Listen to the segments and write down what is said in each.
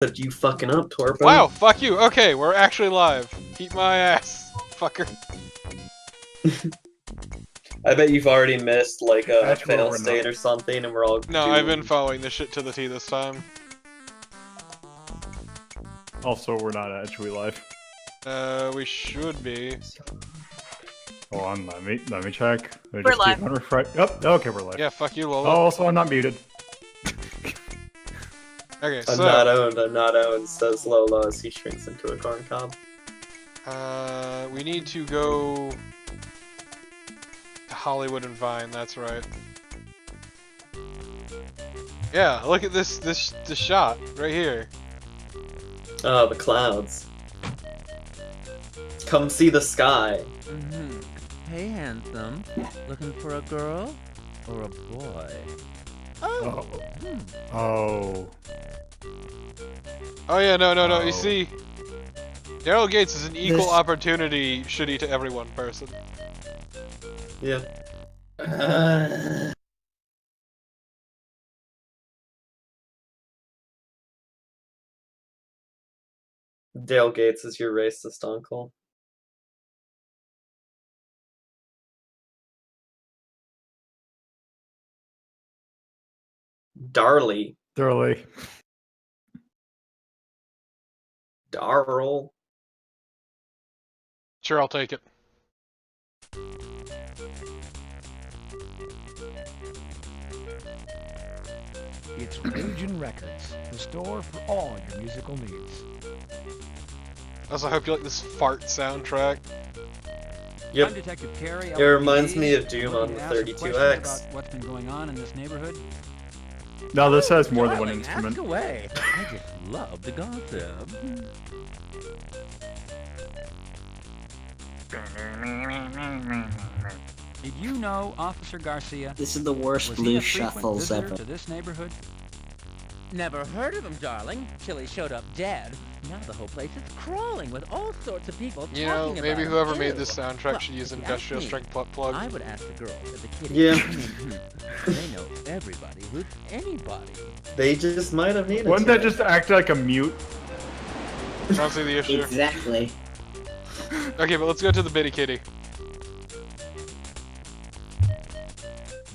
Except you fucking up, Torpo. Wow, fuck you. Okay, we're actually live. Eat my ass, fucker. I bet you've already missed like a That's where fail we're state not. or something, and we're all No, doomed. I've been following this shit to the T this time. Also, we're not actually live. We should be. Hold on, let me check. We're live. Oh, okay, we're live. Yeah, fuck you, Lola. Oh, also, I'm not muted. Okay, I'm so not owned, says Lola as he shrinks into a corn cob. we need to go to Hollywood and Vine. That's right. Yeah, look at this shot right here. Oh, the clouds. Come see the sky. Mm-hmm. Hey, handsome. Looking for a girl or a boy? Oh. Oh. Oh yeah, no. Oh. You see, Daryl Gates is an equal opportunity shitty to everyone person. Yeah. Dale Gates is your racist uncle. Darley. Thoroughly. Daryl. Sure, I'll take it. It's Ragin' Records, the store for all your musical needs. I also hope you like this fart soundtrack. I'm Yep. Detective Carey. It reminds me of Doom on the 32X. About what's been going on in this neighborhood? No, this has more than one Darling, instrument. Ask away. I just love the gossip. Did you know Officer Garcia This is the worst was he blue a frequent shuffles visitor ever. to this neighborhood? Never heard of him, darling, till he showed up dead. Now the whole place is crawling with all sorts of people You know, talking maybe about whoever him. made Ew. this soundtrack Well, should use if you industrial ask me, strength plug. I would ask the girls at the kitty. Yeah. They know everybody who's anybody. They just might have needed Wouldn't to. that just act like a mute? I don't see the issue. Exactly. Okay, but let's go to the bitty kitty.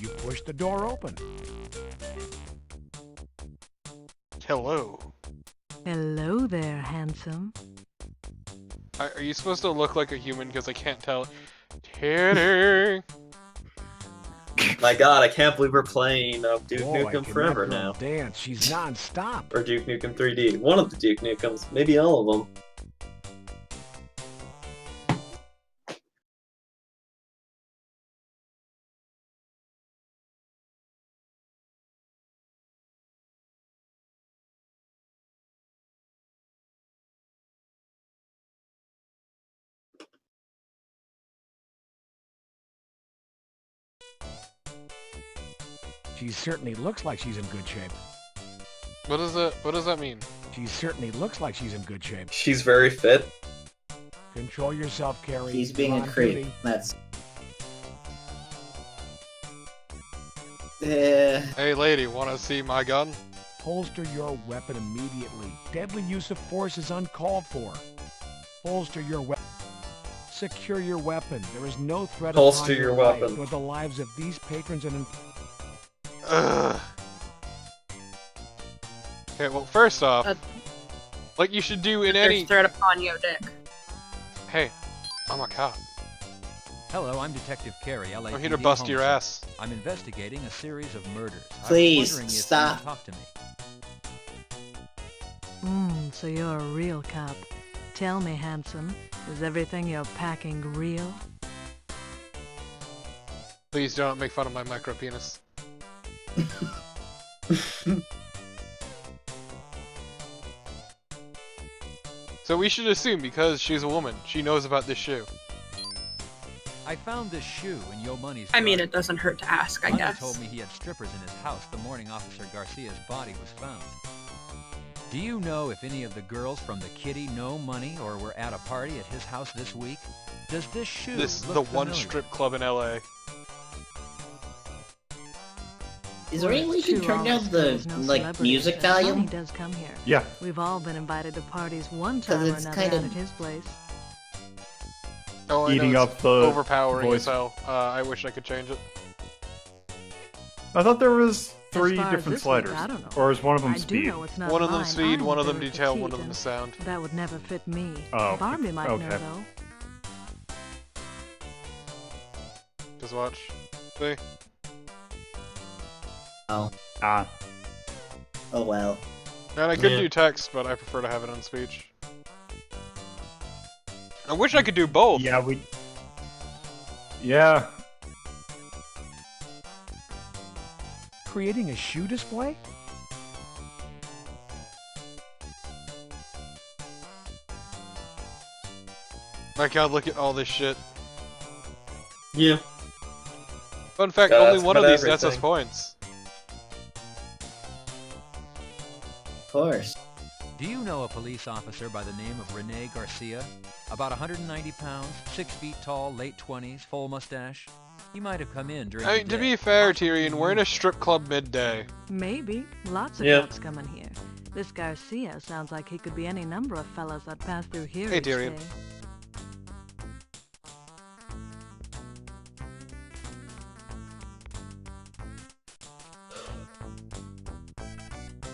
You push the door open. Hello. Hello there, handsome. Are you supposed to look like a human? Because I can't tell. Titty. My god, I can't believe we're playing Duke Boy, Nukem can that Forever girl now. dance. She's non-stop. Or Duke Nukem 3D. One of the Duke Nukems. Maybe all of them. She certainly looks like she's in good shape. What does that mean? She certainly looks like she's in good shape. She's very fit. Control yourself, Carrie. He's being You're a on creep. duty. That's. Hey lady, wanna see my gun? Holster your weapon immediately. Deadly use of force is uncalled for. Holster your weapon. Secure your weapon. There is no threat Holster upon your life weapon. or the lives of these patrons and. Ugh. Okay, well, first off, like you should do in any. There's threat upon your dick. Hey, I'm a cop. Hello, I'm Detective Carey. I'm here to bust your ass. I'm investigating a series of murders. Please, I was wondering if stop. you'd talk to me. So you're a real cop. Tell me, handsome, is everything you're packing real? Please don't make fun of my micro penis. So we should assume because she's a woman, she knows about this shoe. I found this shoe in Yo Money's I mean, garden. it doesn't hurt to ask, I Money guess. told me he had strippers in his house the morning Officer Garcia's body was found. Do you know if any of the girls from the Kitty know Money or were at a party at his house this week? Does this shoe This is look the one familiar? strip club in LA. Is there any way you can To turn all down us the girls, no like celebrities, music but volume? Sonny does come here. Yeah. We've all been invited to parties one time or it's another kinda- out at his place. Oh, I Eating know up it's the overpowering voice. as hell. I wish I could change it. I thought there was three far as different this week, sliders. I don't know. Or is one of them I do speed? know it's not One of them mine. speed, I'm one of them very detail, one petite, of them and is sound. That would never fit me. Oh, Barbie might okay. know though. Just watch. See? Oh. Ah. Oh well. And I could Yeah. do text, but I prefer to have it on speech. I wish I could do both. Yeah, Yeah. Creating a shoe display? My god, look at all this shit. Yeah. Fun fact, Gotta only ask one of about these nets us everything. points. Of course. Do you know a police officer by the name of Rene Garcia? About 190 pounds, 6 feet tall, late 20s, full mustache. He might have come in during I the mean, to day. be fair, Tyrion, we're in a strip club midday. Maybe. Lots of Yeah. cops coming here. This Garcia sounds like he could be any number of fellas that pass through here Hey, each Tyrion. day.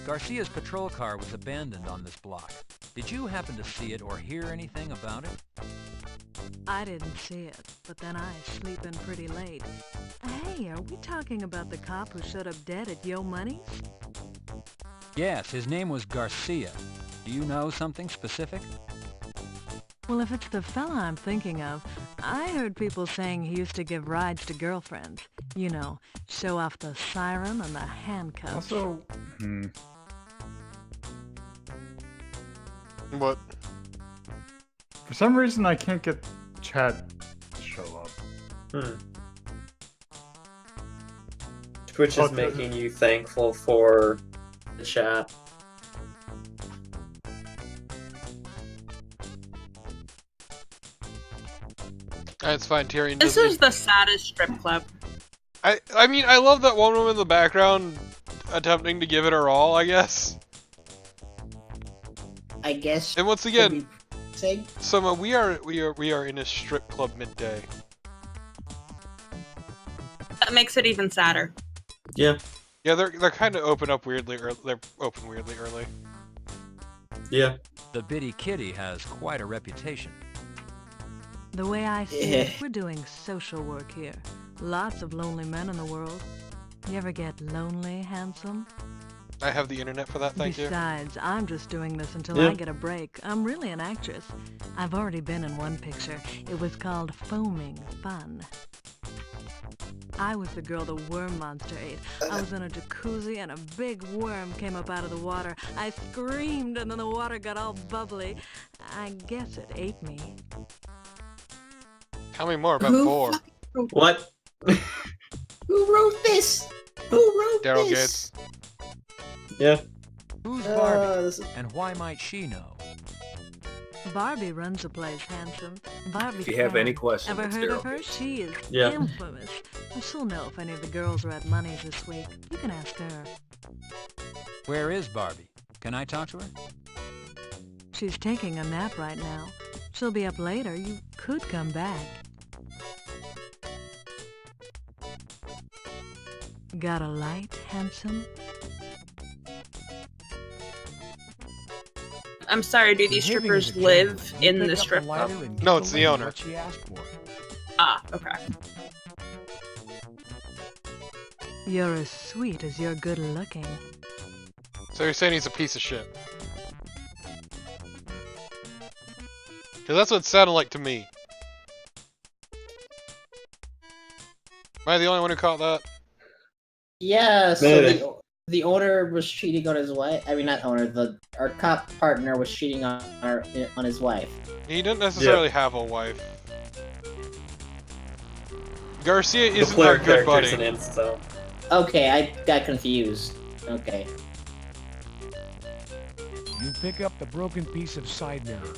Garcia's patrol car was abandoned on this block. Did you happen to see it or hear anything about it? I didn't see it, but then I sleep in pretty late. Hey, are we talking about the cop who showed up dead at Yo Money's? Yes, his name was Garcia. Do you know something specific? Well, if it's the fella I'm thinking of, I heard people saying he used to give rides to girlfriends. You know, show off the siren and the handcuffs. Also, What? for some reason I can't get chat to show up. Hmm. Twitch is Okay. making you thankful for the chat. It's fine, Tyrion. This doesn't- is the saddest strip club. I mean, I love that one woman in the background attempting to give it her all, I guess. I guess. And once should again, we say Soma, we are in a strip club midday. That makes it even sadder. Yeah. Yeah, they're kind of open up weirdly. They're open weirdly early. Yeah. The Bitty Kitty has quite a reputation. The way I see it, Yeah. we're doing social work here. Lots of lonely men in the world. You ever get lonely, handsome? I have the internet for that, thank you. Besides, I'm just doing this until Yeah. I get a break. I'm really an actress. I've already been in one picture. It was called Foaming Fun. I was the girl the worm monster ate. I was in a jacuzzi and a big worm came up out of the water. I screamed and then the water got all bubbly. I guess it ate me. Tell me more about Who Boar. What? who wrote this? Who wrote Daryl this? Gates. Yeah. Who's Barbie, This is... and why might she know? Barbie runs the place, handsome. Barbie. If you have any questions, Ever it's heard of Daryl her? Gates. She is Yeah. infamous. And she'll know if any of the girls are at Money's this week. You can ask her. Where is Barbie? Can I talk to her? She's taking a nap right now. She'll be up later. You could come back. Got a light, handsome? I'm sorry, do these Behaving as strippers a live gentleman, you in pick the up strip lighter club? and give No, it's the lady owner. What she asked for. Ah, okay. You're as sweet as you're good looking. So you're saying he's a piece of shit? Because that's what it sounded like to me. Am I the only one who caught that? Yeah. So Maybe. the owner was cheating on his wife. I mean, not owner. Our cop partner was cheating on his wife. He didn't necessarily have a wife. Garcia The isn't player our good character's buddy. an incel. Okay, I got confused. Okay. You pick up the broken piece of side mirror.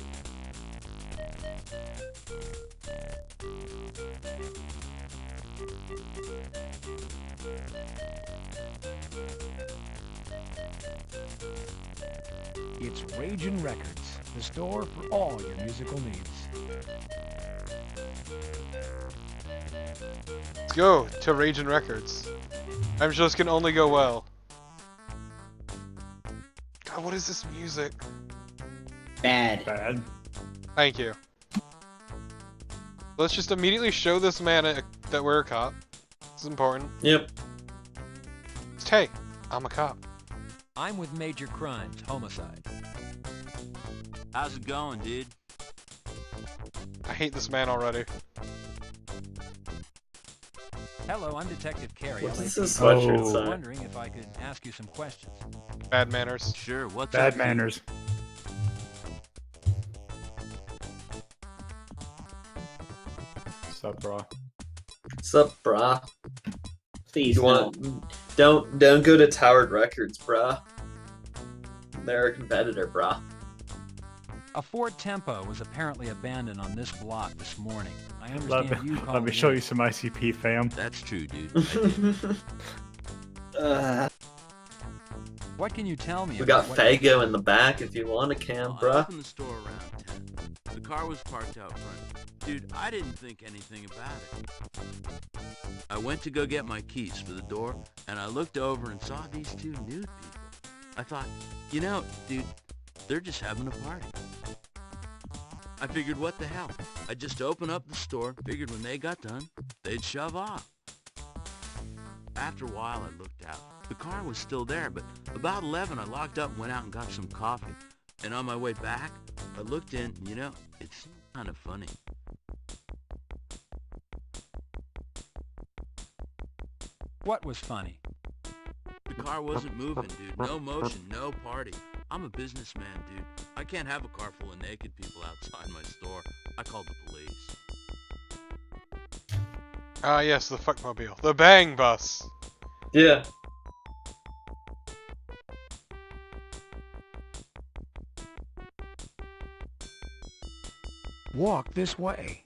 Ragin' Records, the store for all your musical needs. Let's go to Ragin' Records. I'm sure this can only go well. God, what is this music? Bad. Bad. Thank you. Let's just immediately show this man that we're a cop. This is important. Yep. Just, hey, I'm a cop. I'm with Major Crimes, Homicide. How's it going, dude? I hate this man already. Hello, I'm Detective Carey. What does LAPD. this sweatshirt Oh. I was say? wondering if I could ask you some questions. Bad manners. Sure, what's Bad up? manners. What's up, bro? Sup, brah? Please, You no. want? Don't go to Towered Records, brah. They're a competitor, brah. A Ford Tempo was apparently abandoned on this block this morning. I Let understand you me, called let me it show in. you some ICP, fam. That's true, dude. What can you tell me We about got what Fago in the back if you want a can, Well, I bruh. opened the store around 10. The car was parked out front. Dude, I didn't think anything about it. I went to go get my keys for the door, and I looked over and saw these two nude people. I thought, you know, dude, they're just having a party. I figured, what the hell? I'd just open up the store, figured when they got done, they'd shove off. After a while, I looked out. The car was still there, but about 11, I locked up and went out and got some coffee. And on my way back, I looked in, and you know, it's kind of funny. What was funny? The car wasn't moving, dude. No motion, no party. I'm a businessman, dude. I can't have a car full of naked people outside my store. I called the police. Ah, yes, the fuckmobile. The bang bus. Yeah. Walk this way.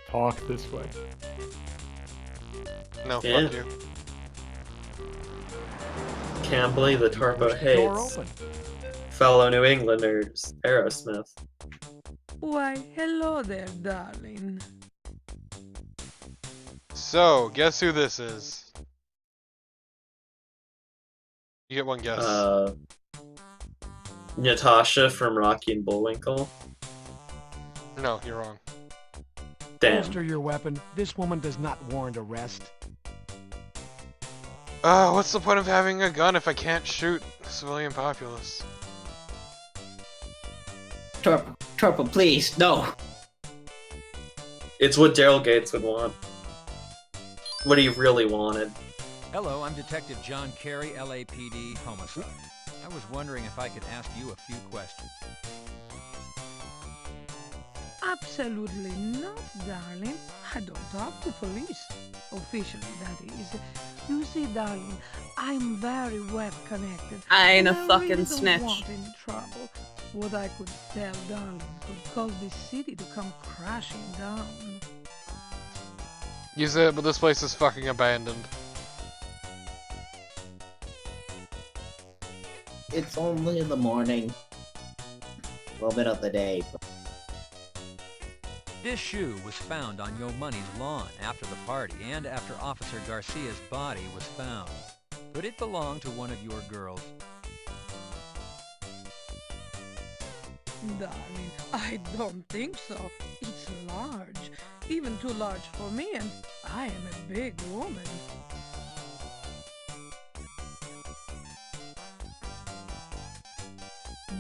Talk this way. No, Yeah. fuck you. Can't believe the turbo Push the door hates. open. Fellow New Englanders, Aerosmith. Why, hello there, darling. So, guess who this is? You get one guess. Natasha from Rocky and Bullwinkle. No, you're wrong. Damn. Holster your weapon. This woman does not warrant arrest. What's the point of having a gun if I can't shoot the civilian populace? Torpo, please, no. It's what Daryl Gates would want. What he really wanted. Hello, I'm Detective John Carey, LAPD, Homicide. I was wondering if I could ask you a few questions. Absolutely not, darling. I don't talk to police. Officially, that is. You see, darling, I'm very well connected. I ain't a and I fucking really don't snitch. want any trouble. What I could tell, darling, could cause this city to come crashing down. You said, but this place is fucking abandoned. It's only in the morning. A little bit of the day. This shoe was found on Yo Money's lawn after the party and after Officer Garcia's body was found. Could it belong to one of your girls? Darling, I don't think so. It's large. Even too large for me, and I am a big woman.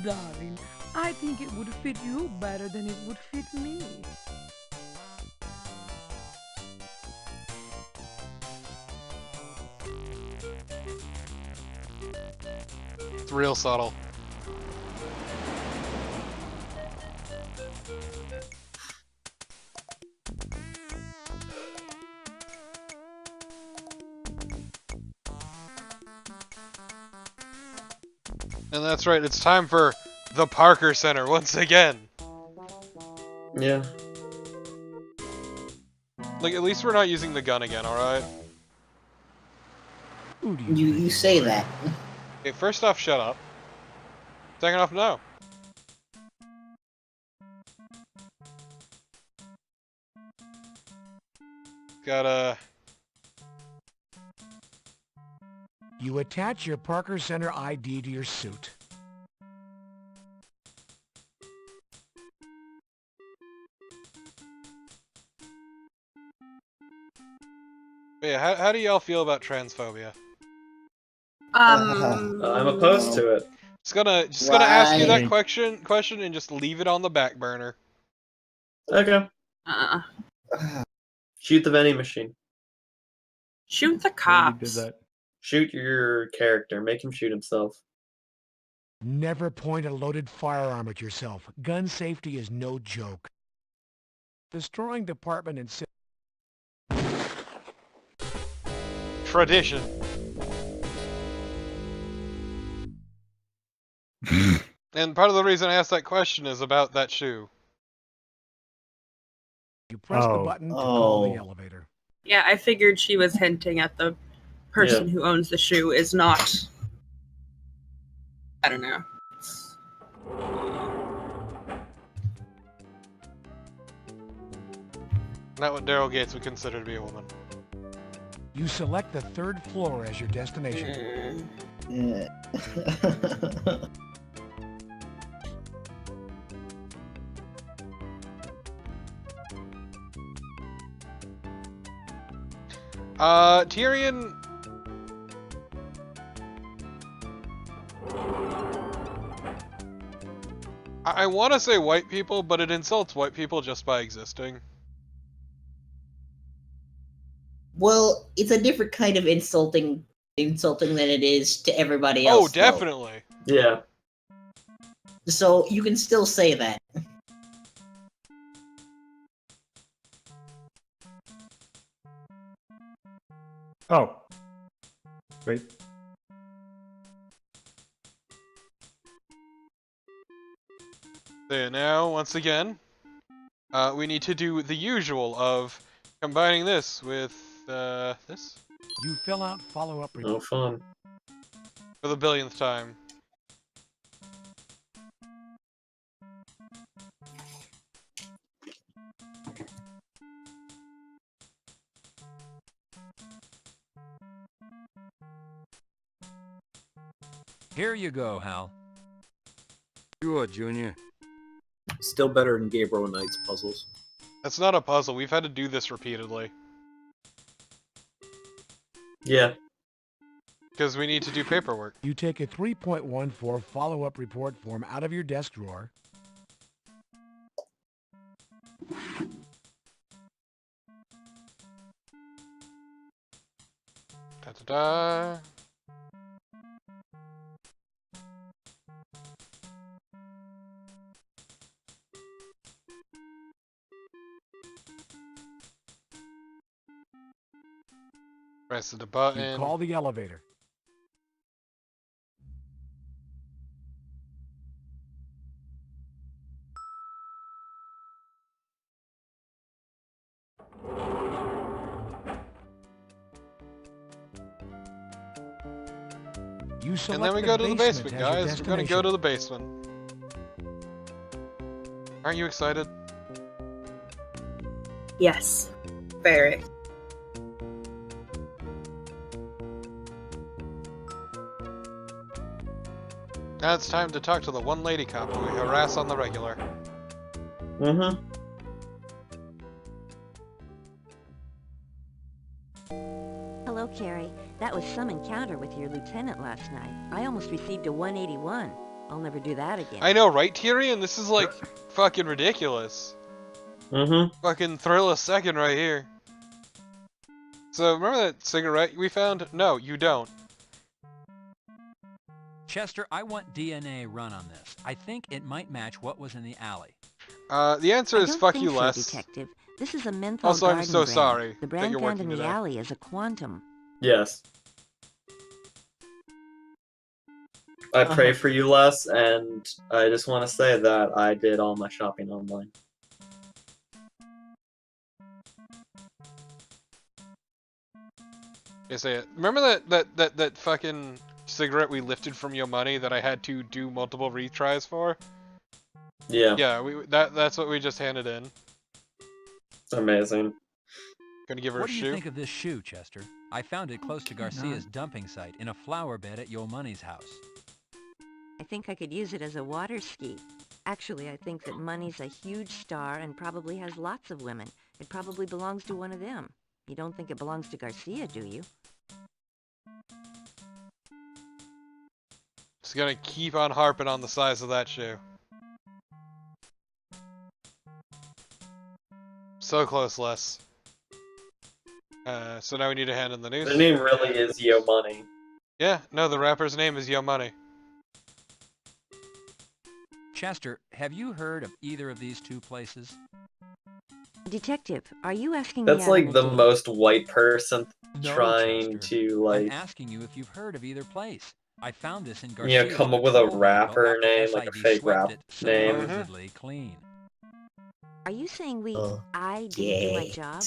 Darling, I think it would fit you better than it would fit me. It's real subtle. And that's right, it's time for the Parker Center once again. Yeah. Like, at least we're not using the gun again, alright? Who do you think You say that. Okay, first off, shut up. Second off, no. Gotta... You attach your Parker Center ID to your suit. But yeah, how do y'all feel about transphobia? I'm opposed to it. Just gonna ask you that Right. question and just leave it on the back burner. Okay. Uh, Shoot the vending machine. shoot the You did cops. that. Shoot your character. Make him shoot himself. Never point a loaded firearm at yourself. Gun safety is no joke. Destroying department and Tradition. And part of the reason I asked that question is about that shoe. you press the Oh. button to call the Oh. elevator. Yeah, I figured she was hinting at the person who owns the shoe is not. I don't know. Not what Daryl Gates would consider to be a woman. You select the 3rd floor as your destination. Yeah. Tyrion... I want to say white people, but it insults white people just by existing. Well, it's a different kind of insulting than it is to everybody else. Oh, definitely. Yeah. So you can still say that. Oh. Wait. So now, once again, we need to do the usual of combining this with this You fill out follow-up No report. fun. for the billionth time. Here you go, Hal. Sure, Junior. Still better than Gabriel Knight's puzzles. That's not a puzzle. We've had to do this repeatedly. Yeah. Because we need to do paperwork. You take a 3.14 follow-up report form out of your desk drawer. Da-da-da. Press the You button. call the elevator. You And select then we go to the basement, as your guys. We're gonna go destination. to the basement. Aren't you excited? Yes. Very. Now it's time to talk to the one lady cop who we harass on the regular. Mm-hmm. Hello, Carrie. That was some encounter with your lieutenant last night. I almost received a 181. I'll never do that again. I know, right, Tyrion? This is like fucking ridiculous. Mm-hmm. Fucking thrill a second right here. So remember that cigarette we found? No, you don't. Chester, I want DNA run on this. I think it might match what was in the alley. The answer I is don't fuck think you so, less. Detective. This is a menthol Also, I'm garden so brand. sorry The that brand you're found working in the today. alley is a quantum. Yes. I pray for you, Les, and I just want to say that I did all my shopping online. I say it. Remember that fucking cigarette we lifted from your money that I had to do multiple retries for? Yeah. Yeah, that's what we just handed in. It's amazing. Gonna give her What a do shoe. you think of this shoe, Chester? I found it close to Garcia's dumping site in a flower bed at Yo Money's house. I think I could use it as a water ski. Actually, I think that Money's a huge star and probably has lots of women. It probably belongs to one of them. You don't think it belongs to Garcia, do you? Just gonna keep on harping on the size of that shoe. So close, Les. So now we need to hand in the news. The name really is Yo Money. Yeah, no, the rapper's name is Yo Money. Chester, have you heard of either of these two places? Detective, are you asking me That's out on like a the date? most white person No, trying Chester. to, I'm like, asking you if you've heard of either place. I found this in you Garcia's know, come up with a patrol vehicle rapper after name, like a SID fake swept rap it name. supposedly clean. Are you saying I didn't do my job?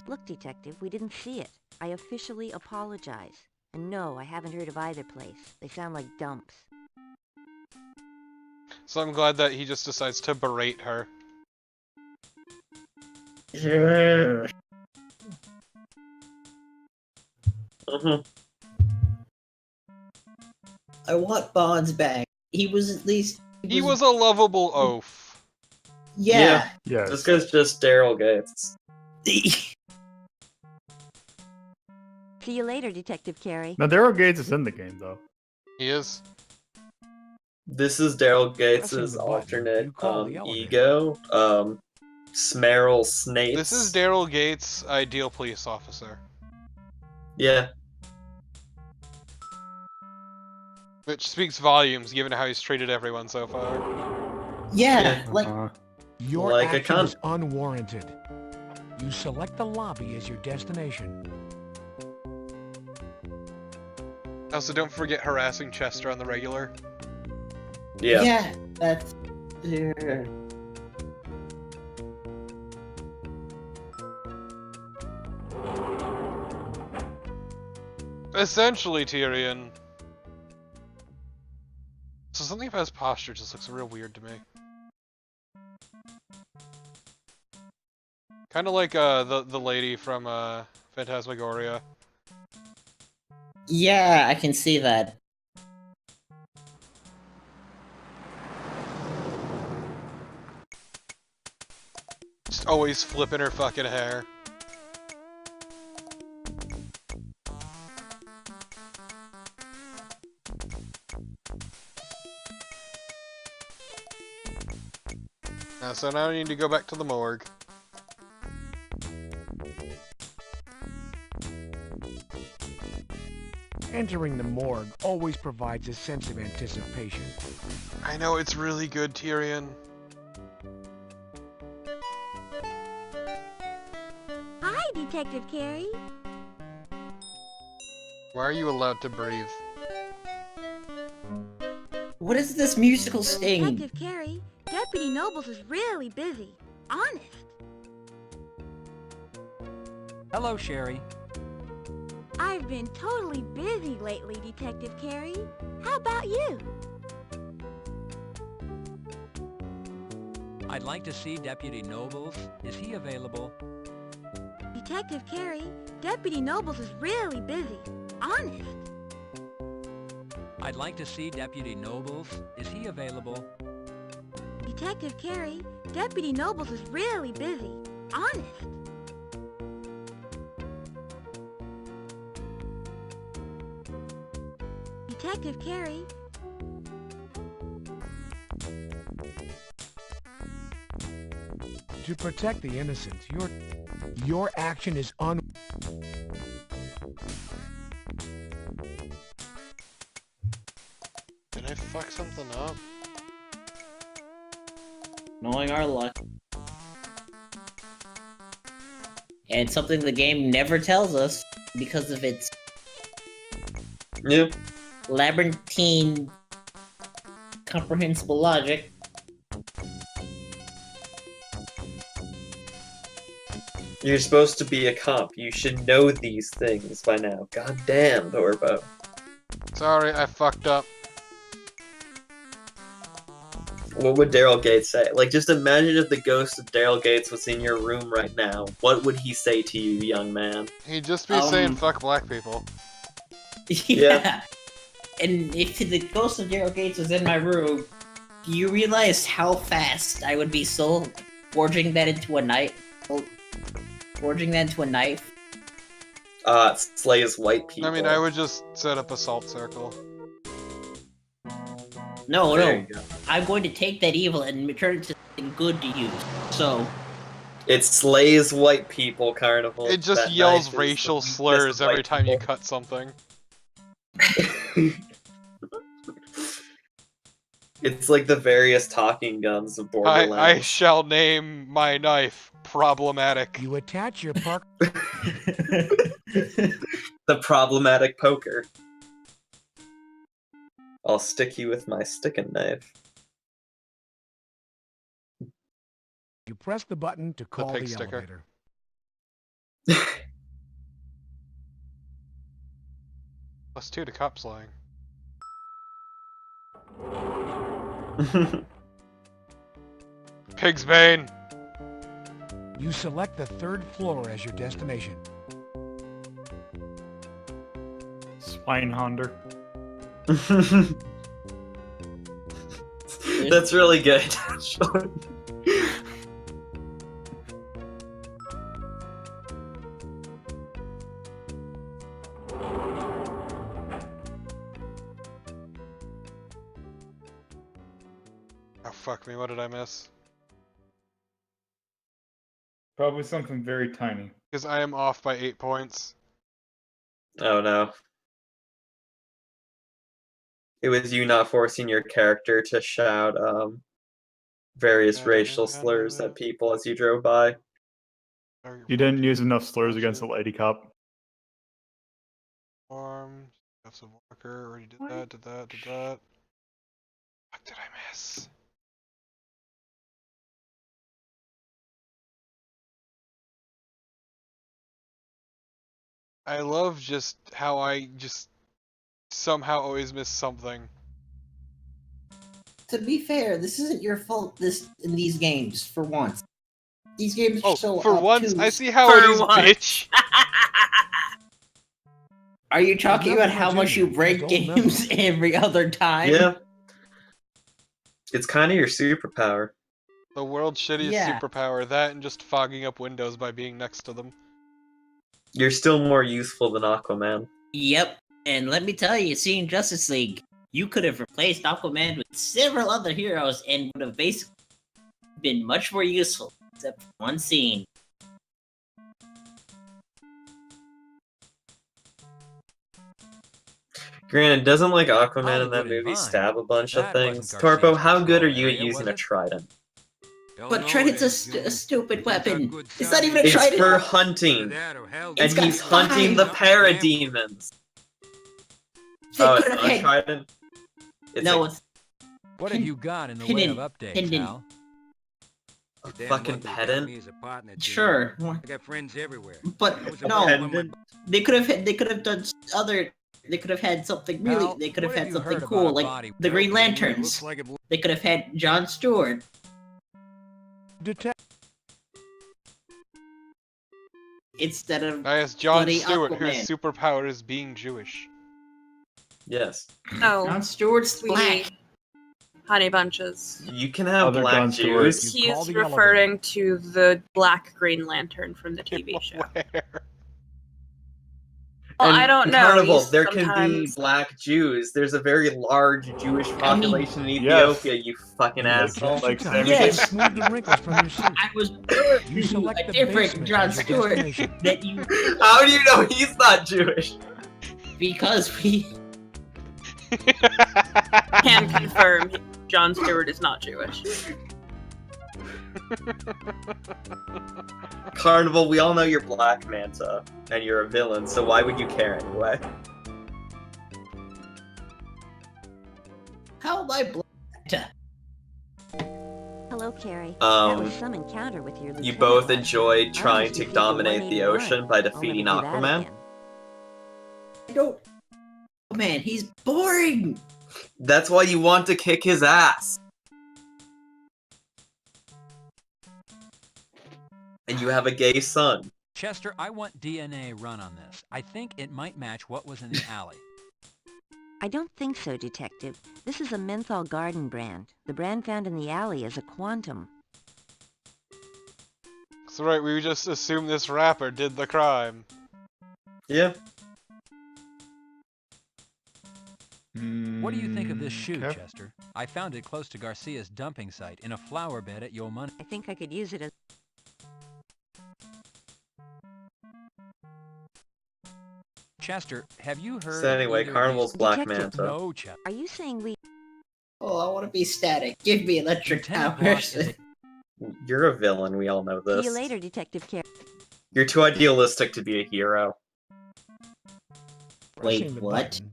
Look, Detective, we didn't see it. I officially apologize. And no, I haven't heard of either place. They sound like dumps. So I'm glad that he just decides to berate her. I want Bonds back. He was at least... He was a lovable oaf. Yeah. Yes. This guy's just Daryl Gates. See you later, Detective Carey. Now Daryl Gates is in the game though. He is. This is Daryl Gates' Pressing the button, alternate you call the elevator. ego. Smeryl Snape. This is Daryl Gates, ideal police officer. Yeah. Which speaks volumes, given how he's treated everyone so far. Yeah, like... Your Like a action cunt. is unwarranted. You select the lobby as your destination. Also, don't forget harassing Chester on the regular. Yeah. Yeah, that's... Essentially, Tyrion. So something about his posture just looks real weird to me. Kind of like the lady from Phantasmagoria. Yeah, I can see that. Just always flipping her fucking hair. So now I need to go back to the morgue. Entering the morgue always provides a sense of anticipation. I know it's really good, Tyrion. Hi, Detective Carey. Why are you allowed to breathe? What is this musical sting? Detective Carey, Deputy Nobles is really busy. Honest. Hello, Sherry. I've been totally busy lately, Detective Carey. How about you? I'd like to see Deputy Nobles. Is he available? Detective Carey, Deputy Nobles is really busy. Honest. I'd like to see Deputy Nobles. Is he available? Detective Carey, Deputy Nobles is really busy. Honest. Detective Carey. To protect the innocent, your action is Did I fuck something up? Knowing our luck. And something the game never tells us because of its labyrinthine comprehensible logic. You're supposed to be a cop. You should know these things by now. God damn, Torbo. Sorry, I fucked up. What would Daryl Gates say? Like, just imagine if the ghost of Daryl Gates was in your room right now. What would he say to you, young man? He'd just be saying fuck black people. Yeah. And if the ghost of Daryl Gates was in my room, do you realize how fast I would be still forging that into a knife? Forging that into a knife? Slays white people. I mean, I would just set up a salt circle. No, There no. you go. I'm going to take that evil and turn it into something good to use. So... It slays white people, Carnival. It just That yells knife is racial the weakness slurs of white every time you people. cut something. It's like the various talking guns of I Borderlands. shall name my knife problematic. You attach your park. The problematic poker. I'll stick you with my sticking knife. You press the button to call the pig sticker. elevator. +2 to cop slang. Pig's Bane! You select the 3rd floor as your destination. Swinehonder. That's really good. Oh fuck me, what did I miss? Probably something very tiny. Because I am off by 8 points. Oh no. It was you not forcing your character to shout various racial slurs at people as you drove by. You didn't use enough slurs against the lady cop. Farm, have some walker, already did that, did that. What did I miss? I love just how I just somehow always miss something. To be fair, this isn't your fault in these games, for once. These games are so for once, obtuse. I see how it is, bitch! Are you talking about how much you break games every other time? Yeah. It's kind of your superpower. The world's shittiest superpower, that and just fogging up windows by being next to them. You're still more useful than Aquaman. Yep, and let me tell you, seeing Justice League, you could have replaced Aquaman with several other heroes and would have basically been much more useful, except for one scene. Granted, doesn't like Aquaman in that movie stab a bunch of things? Torpo, how good are you at using a trident? But trident's a stupid weapon. It's not even a It's trident. for hunting. And he's hunting the parademons. Oh, it's not a trident? No, it's... What have you got in the way of updates, Hal? A fucking pedant? Sure. I got friends everywhere. But no, they could have done other. They could have had something really. They could have had something cool, like the Green Lanterns. They could have had Jon Stewart. Instead of Yes, Jon bloody Stewart, Aquaman. whose superpower is being Jewish. Yes. Oh, Jon Stewart's black. Honey Bunches. You can have Other black Jon Stewart. Jews. He's referring to the Black Green Lantern from the TV show. Well, And I don't know. Carnival, He's there can be sometimes- black Jews. There's a very large Jewish population in yes. Ethiopia, you fucking asshole. Like Yes. Smooth the wrinkles from your suit. I was You select a the different basement Jon as your Stewart destination. that you How do you know he's not Jewish? because we Can confirm Jon Stewart is not Jewish. Carnival, we all know you're Black Manta, and you're a villain, so why would you care anyway? how am I black? Hello, Carrie. That was Um, some encounter with your you lieutenant both last enjoyed night. trying Almost to defeated the dominate the 181. ocean by I'll defeating never do that Aquaman. again. I don't. Oh man, he's boring. That's why you want to kick his ass. And you have a gay son. Chester, I want DNA run on this. I think it might match what was in the alley. I don't think so, Detective. This is a menthol garden brand. The brand found in the alley is a quantum. That's right, we just assumed this rapper did the crime. Yeah. What do you think of this shoe, Okay. Chester? I found it close to Garcia's dumping site in a flower bed at Yo Money. I think I could use it as... Chester, have you heard? So anyway, either of Carnival's these- Black Detective. Manta. No, Chester. Are you saying we... Oh, I want to be static. Give me electric Lieutenant powers. Block is You're a villain, we all know See this. you later, Detective Carey. You're too idealistic to be a hero. Wait, Pressing the what? button.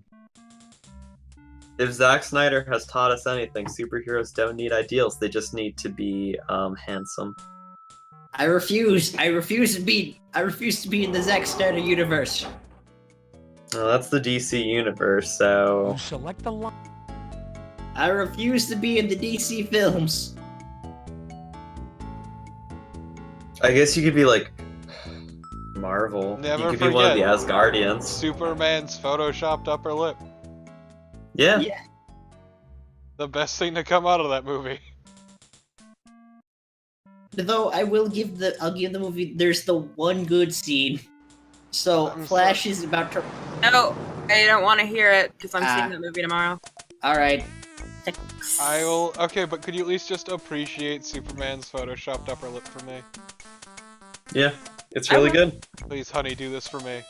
If Zack Snyder has taught us anything, superheroes don't need ideals, they just need to be handsome. I refuse. I refuse to be in the Zack Snyder universe. Well, that's the DC universe, so... You select the line. I refuse to be in the DC films. I guess you could be like... Marvel. Never you could be one of the forget. Asgardians. Superman's photoshopped upper lip. Yeah. Yeah. The best thing to come out of that movie. Though I'll give the movie. There's the one good scene. So I'm Flash is about to. No, I don't want to hear it because I'm Ah. seeing that movie tomorrow. All right. I will. Okay, but could you at least just appreciate Superman's photoshopped upper lip for me? Yeah. It's really good. Please, honey, do this for me.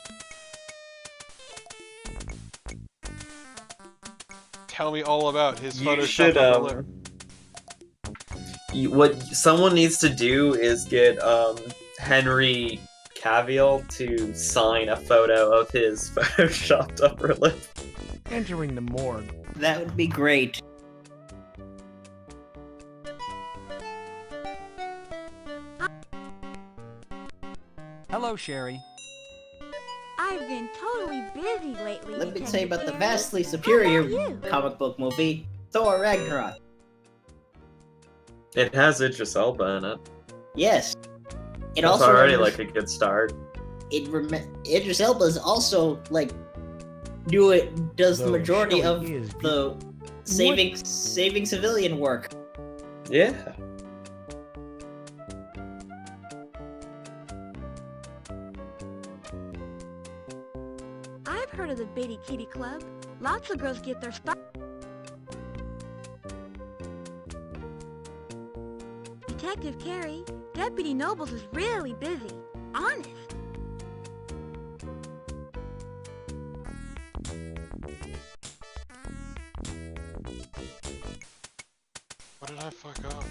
Tell me all about his You photoshopped should, upper lip. what someone needs to do is get, Henry Cavill to sign a photo of his photoshopped upper lip. Entering the morgue. That would be great. Hello, Sherry. I've been totally busy lately, Let me Detective tell you about the Carey. vastly How superior about you? comic book movie, Thor Ragnarok. It has Idris Elba in it. Yes. It That's also already remembers- like a good start. Idris Elba is also like does the Though majority of Shelley is the saving civilian work. Yeah. I've heard of the Bitty Kitty Club. Lots of girls get their start. Detective Carey, Deputy Nobles is really busy. Honest. What did I fuck up?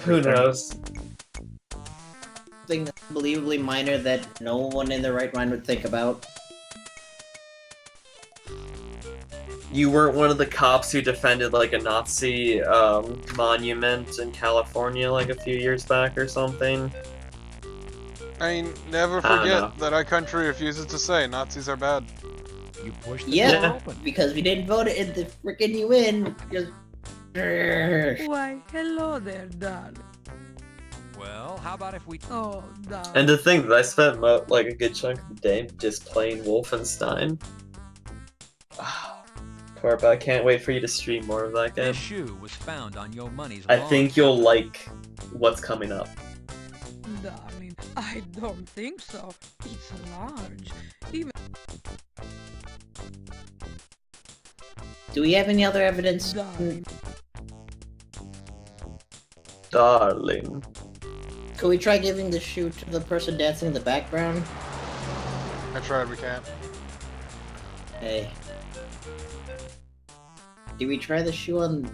Who knows? Something that's unbelievably minor that no one in their right mind would think about. You weren't one of the cops who defended like a Nazi monument in California like a few years back or something? I mean, never I don't forget know. that our country refuses to say Nazis are bad. You push the Yeah, door open. because we didn't vote it in the frickin' UN. Just... Why, hello there, darling. Well, how about if we... Oh, darling. And to think that I spent like a good chunk of the day just playing Wolfenstein. Corp, I can't wait for you to stream more of that game. This shoe was found on Yo Money's I lawn. think you'll like what's coming up. Darling, I don't think so. It's large. Even Do we have any other evidence? darling. Darling. Could we try giving the shoe to the person dancing in the background? I tried, we can't. Hey. Did we try the shoe on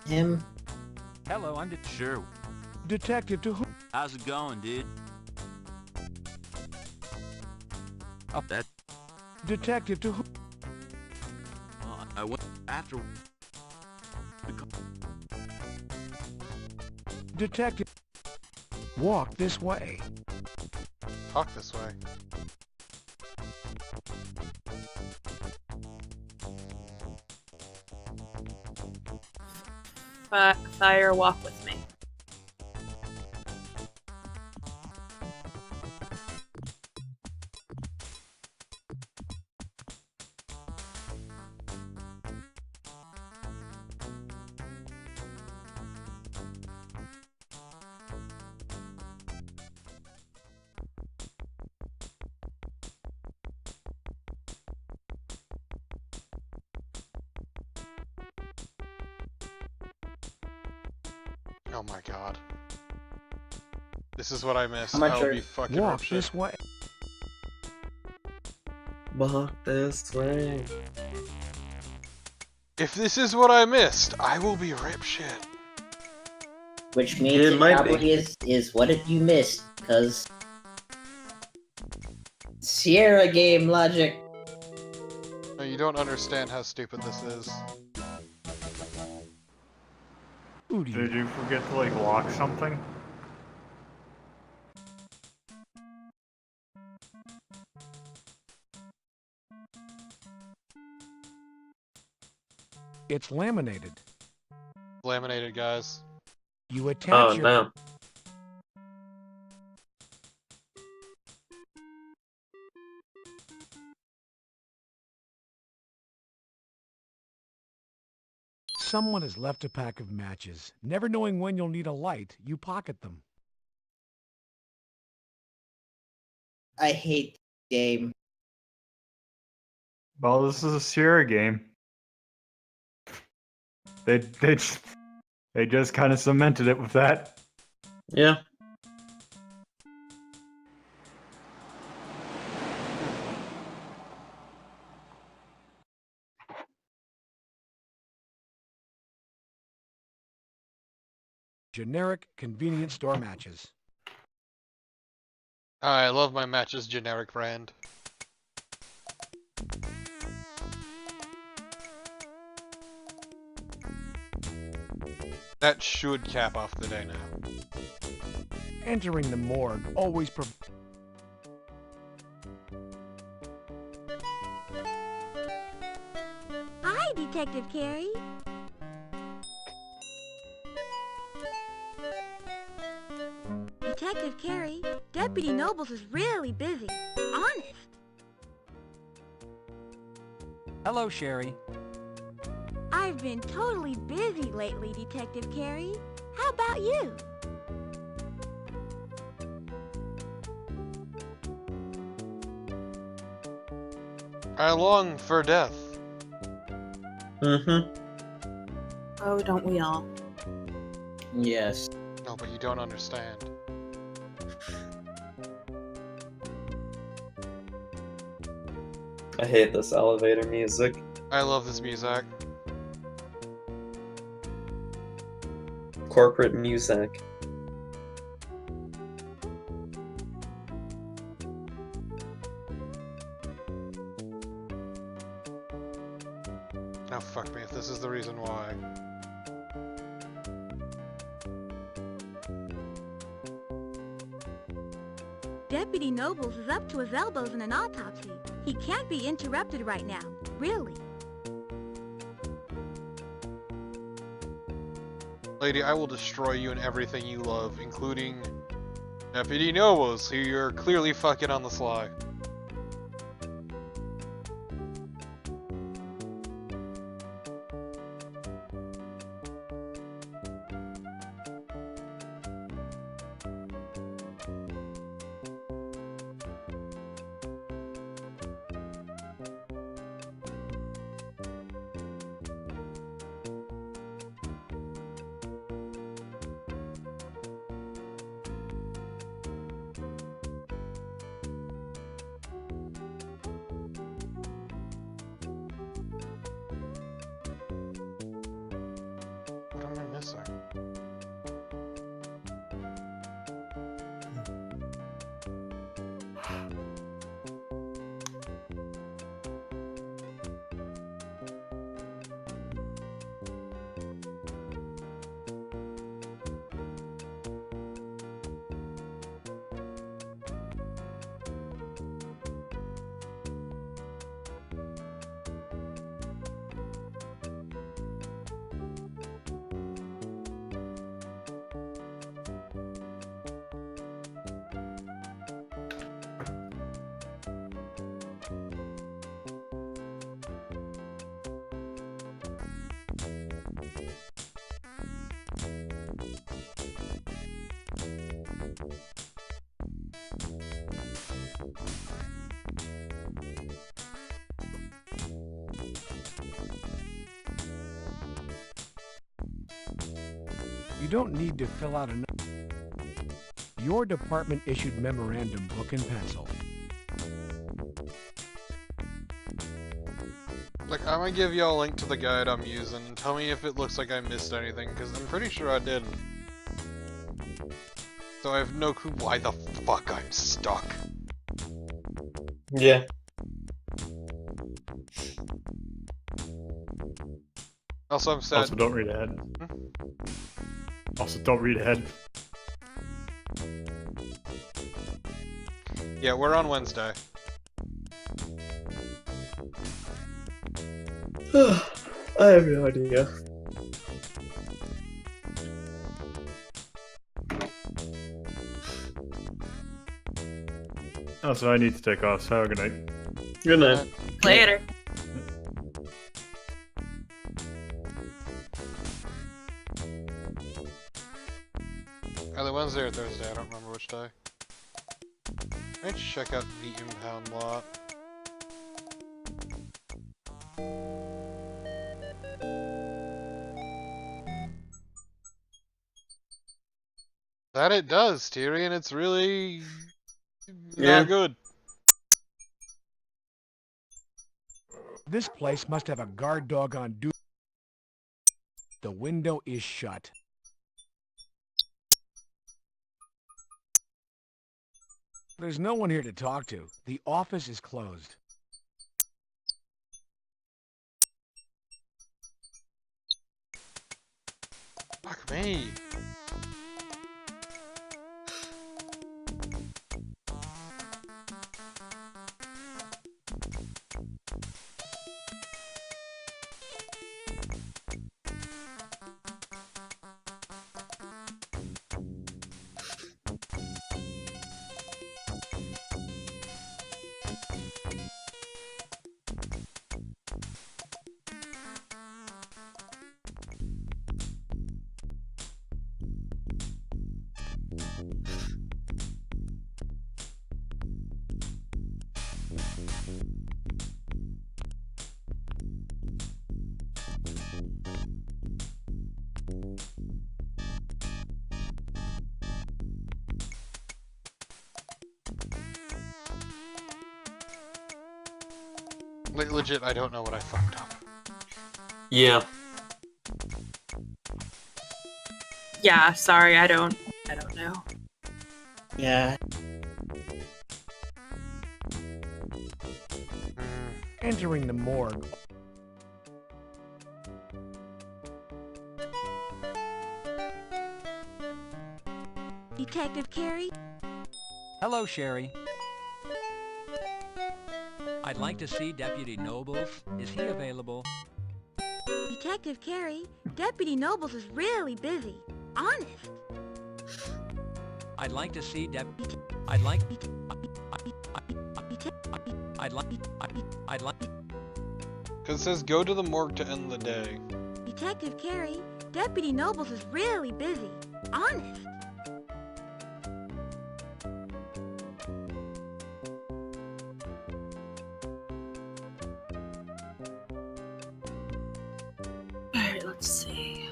him? Hello, I'm... Sure. Detective to who? How's it going, dude? Oh. That... Detective to who? Well, I went after... Detective, walk this way. Talk this way. Fire, walk with me. Oh my god. This is what I missed. How much I'll are- be fucking Walk ripshit. this way. Walk this way. If this is what I missed, I will be ripshit. Which means It it might probably be. is what did you miss? Because Sierra game logic. No, you don't understand how stupid this is. Did you forget to like lock something? It's laminated. Laminated, guys. You attach Oh your... no. Someone has left a pack of matches. Never knowing when you'll need a light, you pocket them. I hate the game. Well, this is a Sierra game. They just kind of cemented it with that. Yeah. Generic convenience store matches. I love my matches generic brand. That should cap off the day now. Entering the morgue always Hi, Detective Carey. Detective Carey, Deputy Nobles is really busy. Honest. Hello, Sherry. I've been totally busy lately, Detective Carey. How about you? I long for death. Mm-hmm. Oh, don't we all? Yes. No, but you don't understand. I hate this elevator music. I love this music. Corporate music. Oh, fuck me if this is the reason why. Deputy Nobles is up to his elbows in an autopsy. He can't be interrupted right now. Really. Lady, I will destroy you and everything you love, including Deputy Nobles, who you're clearly fucking on the sly. You don't need to fill out a... Your department issued memorandum book and pencil. Like, I'm gonna give y'all a link to the guide I'm using and tell me if it looks like I missed anything, because I'm pretty sure I didn't. So I have no clue why the fuck I'm stuck. Yeah. Also, I'm sad. Also, don't read ahead. Also, don't read ahead. Yeah, we're on Wednesday. I have no idea. Oh, so I need to take off, so good night. Good night. Later. Either Wednesday or Thursday, I don't remember which day. Let's check out the impound lot. That it does, Tyrion. It's really not good. This place must have a guard dog on duty. The window is shut. There's no one here to talk to. The office is closed. Fuck me. Legit, I don't know what I fucked up. Yeah. Yeah, sorry, I don't know. Yeah. Entering the morgue. Detective Carey? Hello, Sherry. I'd like to see Deputy Nobles. Is he available? Detective Carey, Deputy Nobles is really busy. Honest. I'd like to see I'd like Cause it says go to the morgue to end the day. Detective Carey, Deputy Nobles is really busy. Honest. Alright, let's see.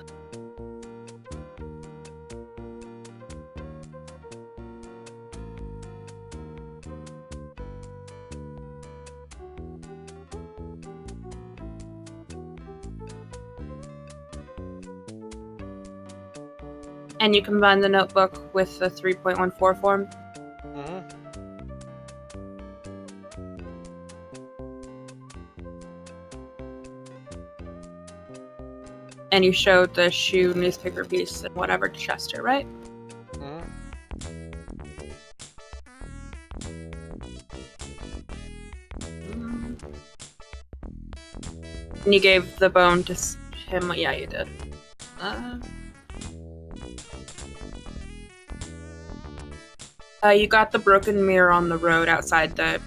And you combine the notebook with the 3.14 form? Mm-hmm. And you showed the shoe newspaper piece and whatever to Chester, right? Mm-hmm. And you gave the bone to him? Yeah, you did. You got the broken mirror on the road outside the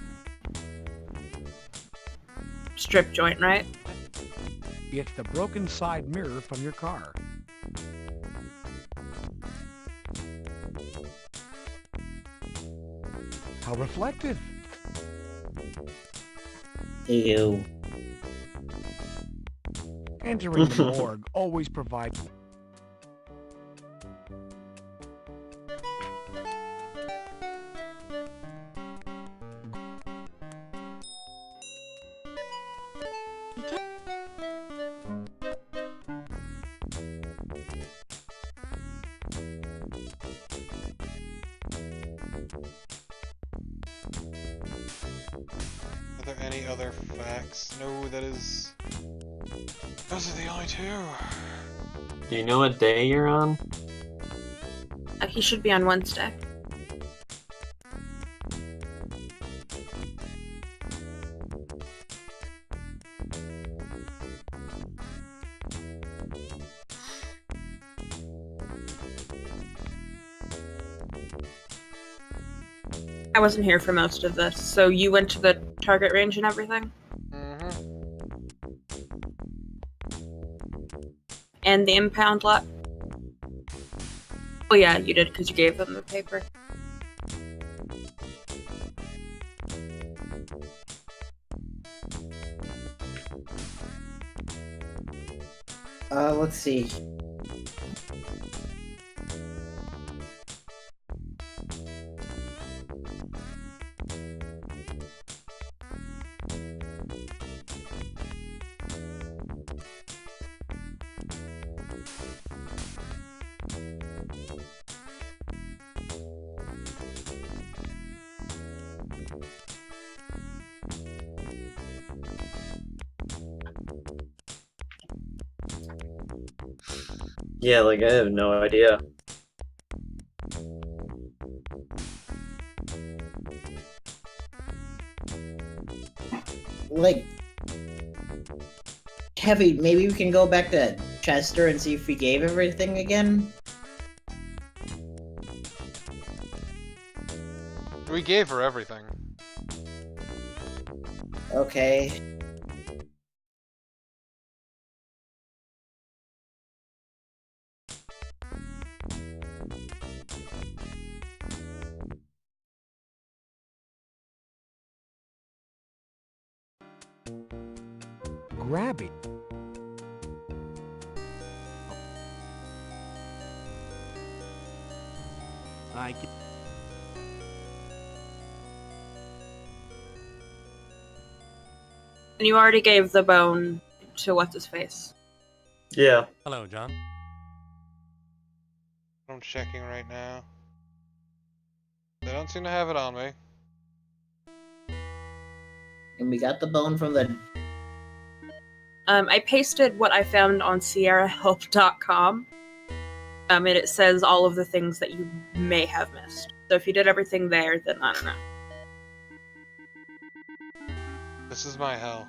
strip joint, right? It's the broken side mirror from your car. How reflective. Ew. Entering the morgue always provides... Are there any other facts? No, that is... Those are the only two. Do you know what day you're on? He should be on Wednesday. I wasn't here for most of this, so you went to the target range and everything? And the impound lot? Oh yeah, you did, because you gave them the paper. Let's see. Yeah, like I have no idea. Like, Heavy, maybe we can go back to Chester and see if we gave everything again? We gave her everything. Okay. Grabby. I can... And you already gave the bone to what's-his-face. Yeah. Hello, John. I'm checking right now. They don't seem to have it on me. And we got the bone from the... I pasted what I found on SierraHelp.com. And it says all of the things that you may have missed. So if you did everything there, then I don't know. This is my hell.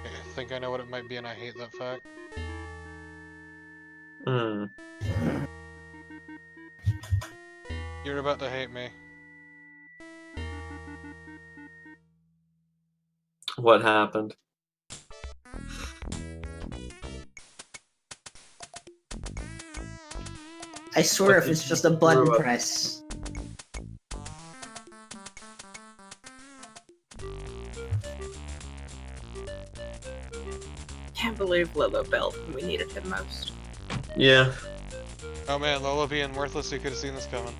I think I know what it might be, and I hate that fact. Hmm. You're about to hate me. What happened? I swear if it's just a button press. Can't believe Lilo bailed when we needed him most. Yeah. Oh man, Lola being worthless, you could have seen this coming.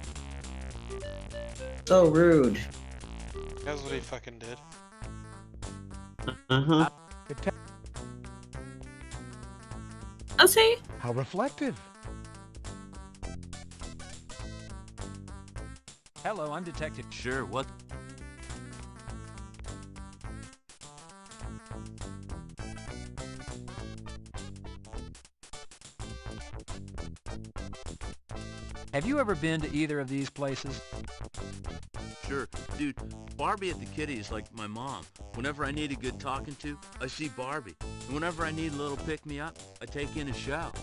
So rude. That's what he fucking did. Mm-hmm. I'll see. How reflective. Hello, I'm Detective. Sure, what? Have you ever been to either of these places? Sure. Dude, Barbie at the Kitty is like my mom. Whenever I need a good talking to, I see Barbie. And whenever I need a little pick-me-up, I take in a show.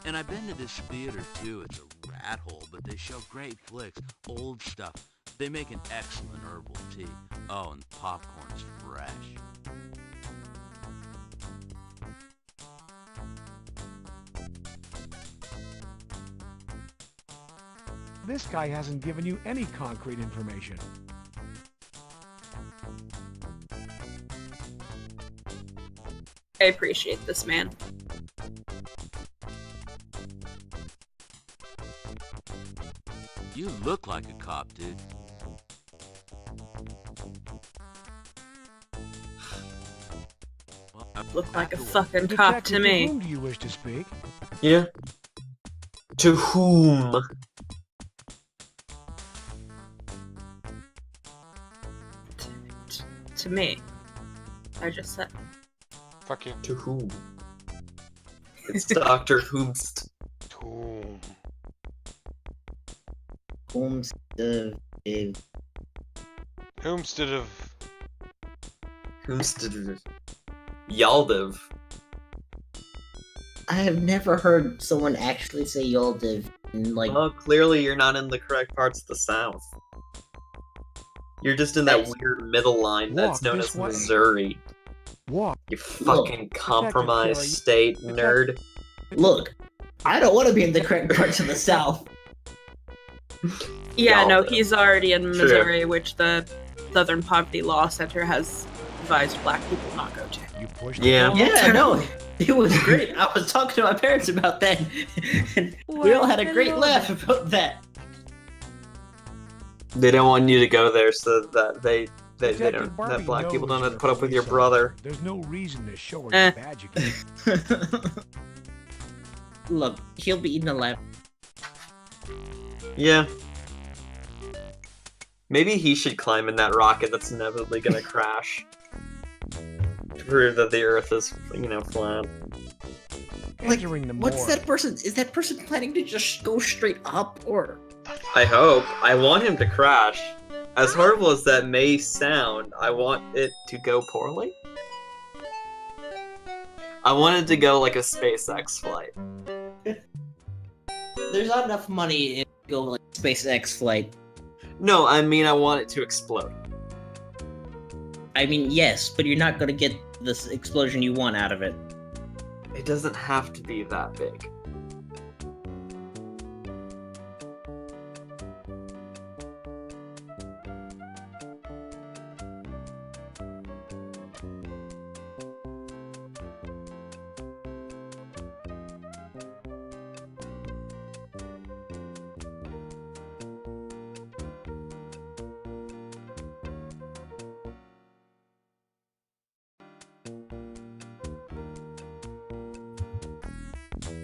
And I've been to this theater too. It's a rat hole, but they show great flicks, old stuff. They make an excellent herbal tea. Oh, and the popcorn's fresh. This guy hasn't given you any concrete information. I appreciate this man. You look like a cop, dude. Well, Look like a fucking cop to Detective, me. whom do you wish to speak? Yeah. To whom? To me. I just said. Fuck you. To whom? It's Dr. Whomst. Whom? Homestead. Whomstead of... Whomst. Yaldiv. I have never heard someone actually say Yaldiv in like. Well, clearly you're not in the correct parts of the South. You're just in that weird middle line that's known as Missouri. Walk. You fucking compromised state nerd. Look, I don't want to be in the correct parts of the South. Yeah, no, Yaldiv. he's already in Missouri, which the Southern Poverty Law Center has advised black people not go to. You pushed. Yeah. Yeah, no, it was great. I was talking to my parents about that, and we all had a great laugh about that. They don't want you to go there so that they Detective don't, Barbie that black people knows don't have you're to put up with your police brother. officer. There's no reason to show her your badge again. Look, he'll be eating a lap. Yeah. Maybe he should climb in that rocket that's inevitably gonna crash. To prove that the Earth is, flat. Entering the What's morgue. that person? Is that person planning to just go straight up, or? I hope. I want him to crash. As horrible as that may sound, I want it to go poorly. I want it to go like a SpaceX flight. There's not enough money to go like SpaceX flight. No, I mean I want it to explode. I mean, yes, but you're not gonna get this explosion you want out of it. It doesn't have to be that big.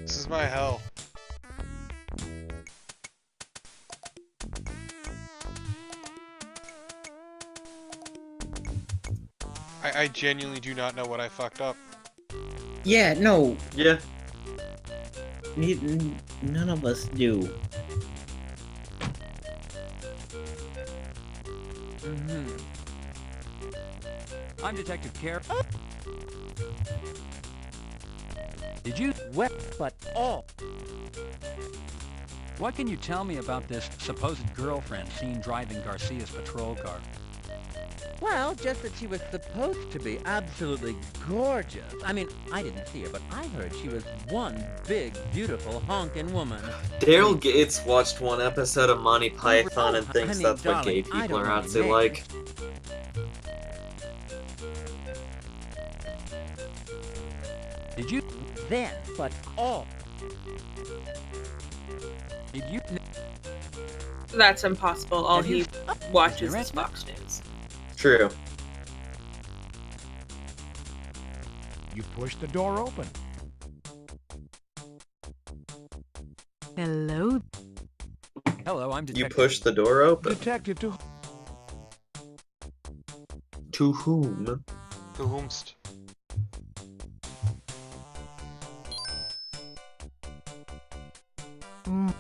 This is my hell. I genuinely do not know what I fucked up. Yeah, no. Yeah. None of us do. Mm-hmm. I'm Detective Care. Did you wet but all? What can you tell me about this supposed girlfriend seen driving Garcia's patrol car? Well, just that she was supposed to be absolutely gorgeous. I mean, I didn't see her, but I heard she was one big, beautiful, honkin' woman. Daryl Gates watched one episode of Monty Python and thinks that's what gay darling, I people don't are know actually men. like. Did you Then, but all. did you That's impossible. All Have you- he watches Is is Fox News. True. You pushed the door open. Hello? Hello, I'm You Detective. push the door open. Detective to To whom? The whomst. Mm.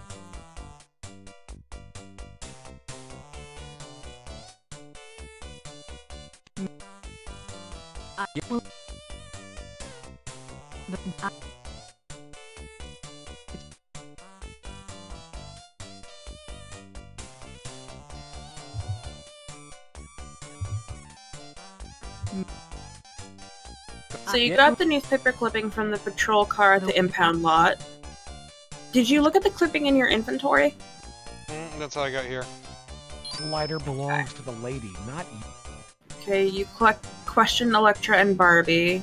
So you got the newspaper clipping from the patrol car at the impound lot. Did you look at the clipping in your inventory? That's how I got here. Lighter belongs to the lady, not you. Okay, you questioned Electra and Barbie.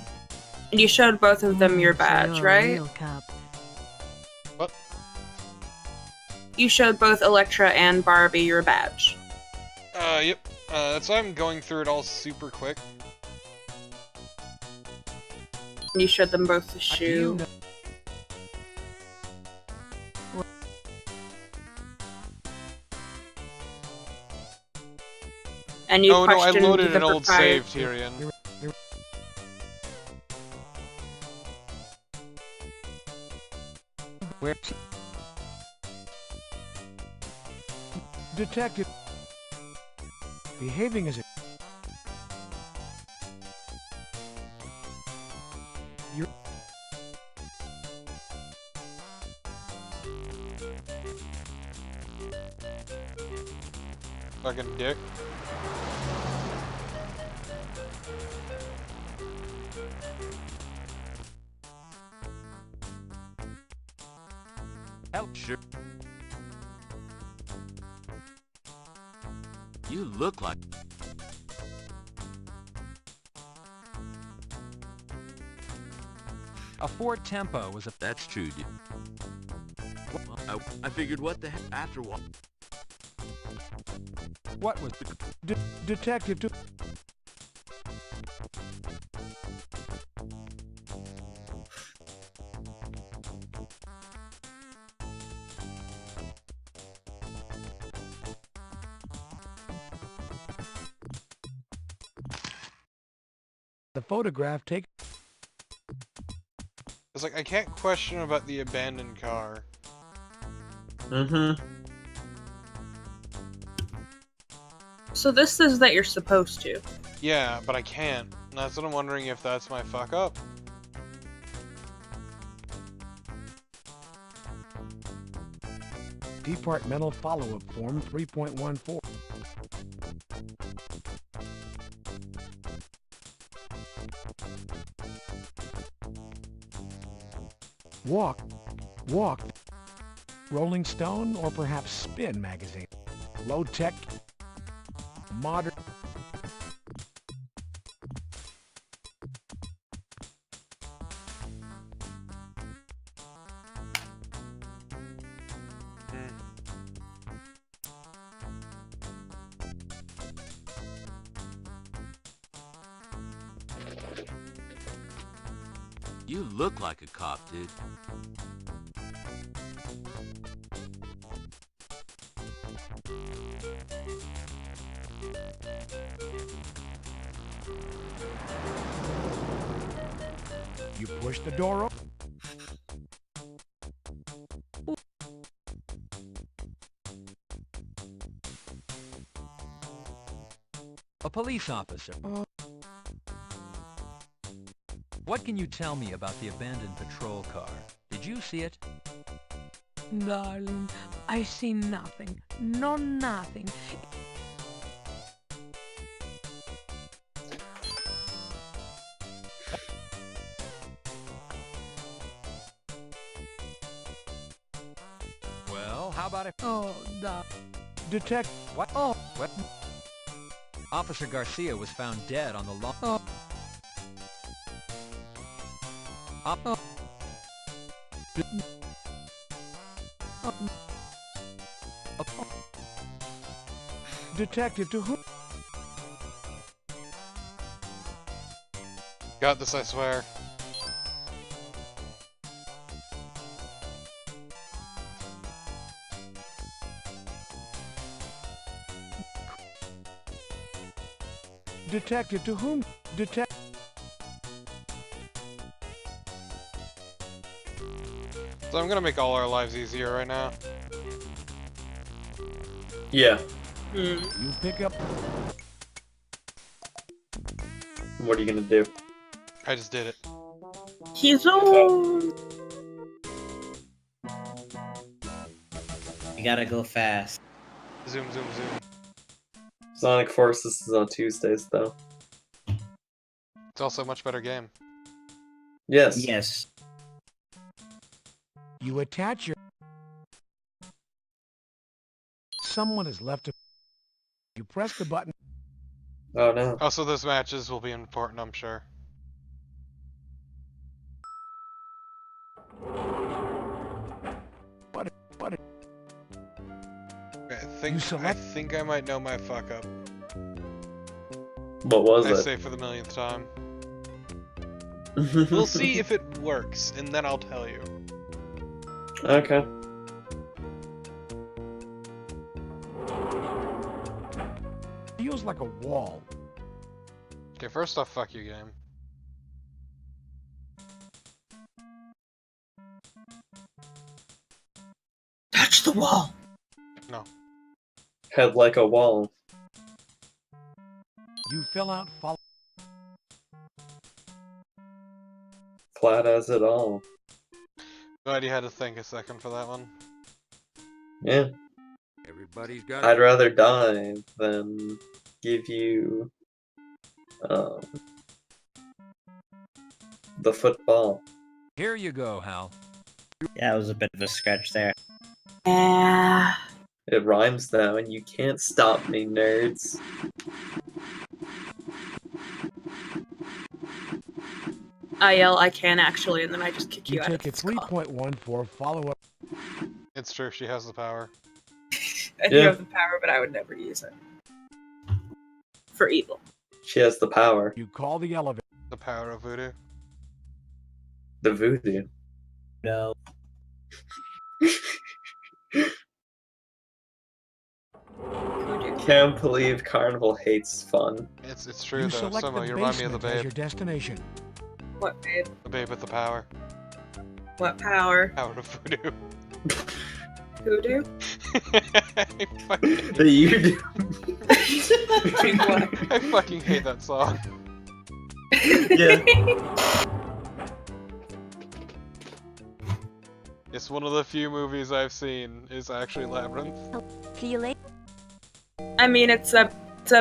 And you showed both of them your badge, right? What? You showed both Electra and Barbie your badge. Yep. That's why I'm going through it all super quick. And you showed them both the shoe. And you Oh no, I questioned loaded the an old proprietor. save, Tyrion. Where? Detective. Behaving as a... You're... Fucking dick. Hell, sure. You look like... A Ford Tempo was a... That's true, dude. Well, I figured what the heck after what? What was the... Detective to... The photograph take... It's like, I can't question about the abandoned car. Mm-hmm. So this says that you're supposed to. Yeah, but I can't. And that's what I'm wondering if that's my fuck up. Departmental Follow-up Form 3.14. Walk. Rolling Stone or perhaps Spin magazine. Low-tech. Modern. You look like a cop, dude. You push the door open. A police officer. What can you tell me about the abandoned patrol car? Did you see it? Darling, I see nothing. No, nothing. Well, how about if... Oh, Detect. What? Oh. What? Officer Garcia was found dead on the lawn. Oh. Oh. Detective to whom? Got this, I swear. Detective to whom? Detective. So I'm gonna make all our lives easier right now. Yeah. You pick up. What are you gonna do? I just did it. He's on. You gotta go fast. Zoom, zoom, zoom. Sonic Forces is on Tuesdays, though. It's also a much better game. Yes. Yes. You attach your... Someone has left a... You press the button. Oh no. Also, those matches will be important, I'm sure. What? Okay, I think I might know my fuck up. What was I it? say for the millionth time. We'll see if it works, and then I'll tell you. Okay. Feels like a wall. Okay, first off, fuck you, game. Touch the wall. No. Head like a wall. You fill out follow. Flat as it all. Glad you had to think a second for that one. Yeah. Everybody's got I'd rather die than give you the football. Here you go, Hal. Yeah, it was a bit of a sketch there. Yeah. It rhymes though, and you can't stop me, nerds. I yell, I can actually, and then I just kick you You out of take a this call. 3.14 follow-up. It's true, she has the power. I do have the power, but I would never use it. For evil. She has the power. You call the elevator. The power of voodoo. The voodoo. No. Can't believe Carnival hates fun. It's true You though. select Somehow the you remind me of the basement as babe. your destination. What, babe? The babe with the power. What power? Power of voodoo. Voodoo? The you do. I fucking hate that song. Yeah. It's one of the few movies I've seen is actually Labyrinth. See you later. I mean, it's a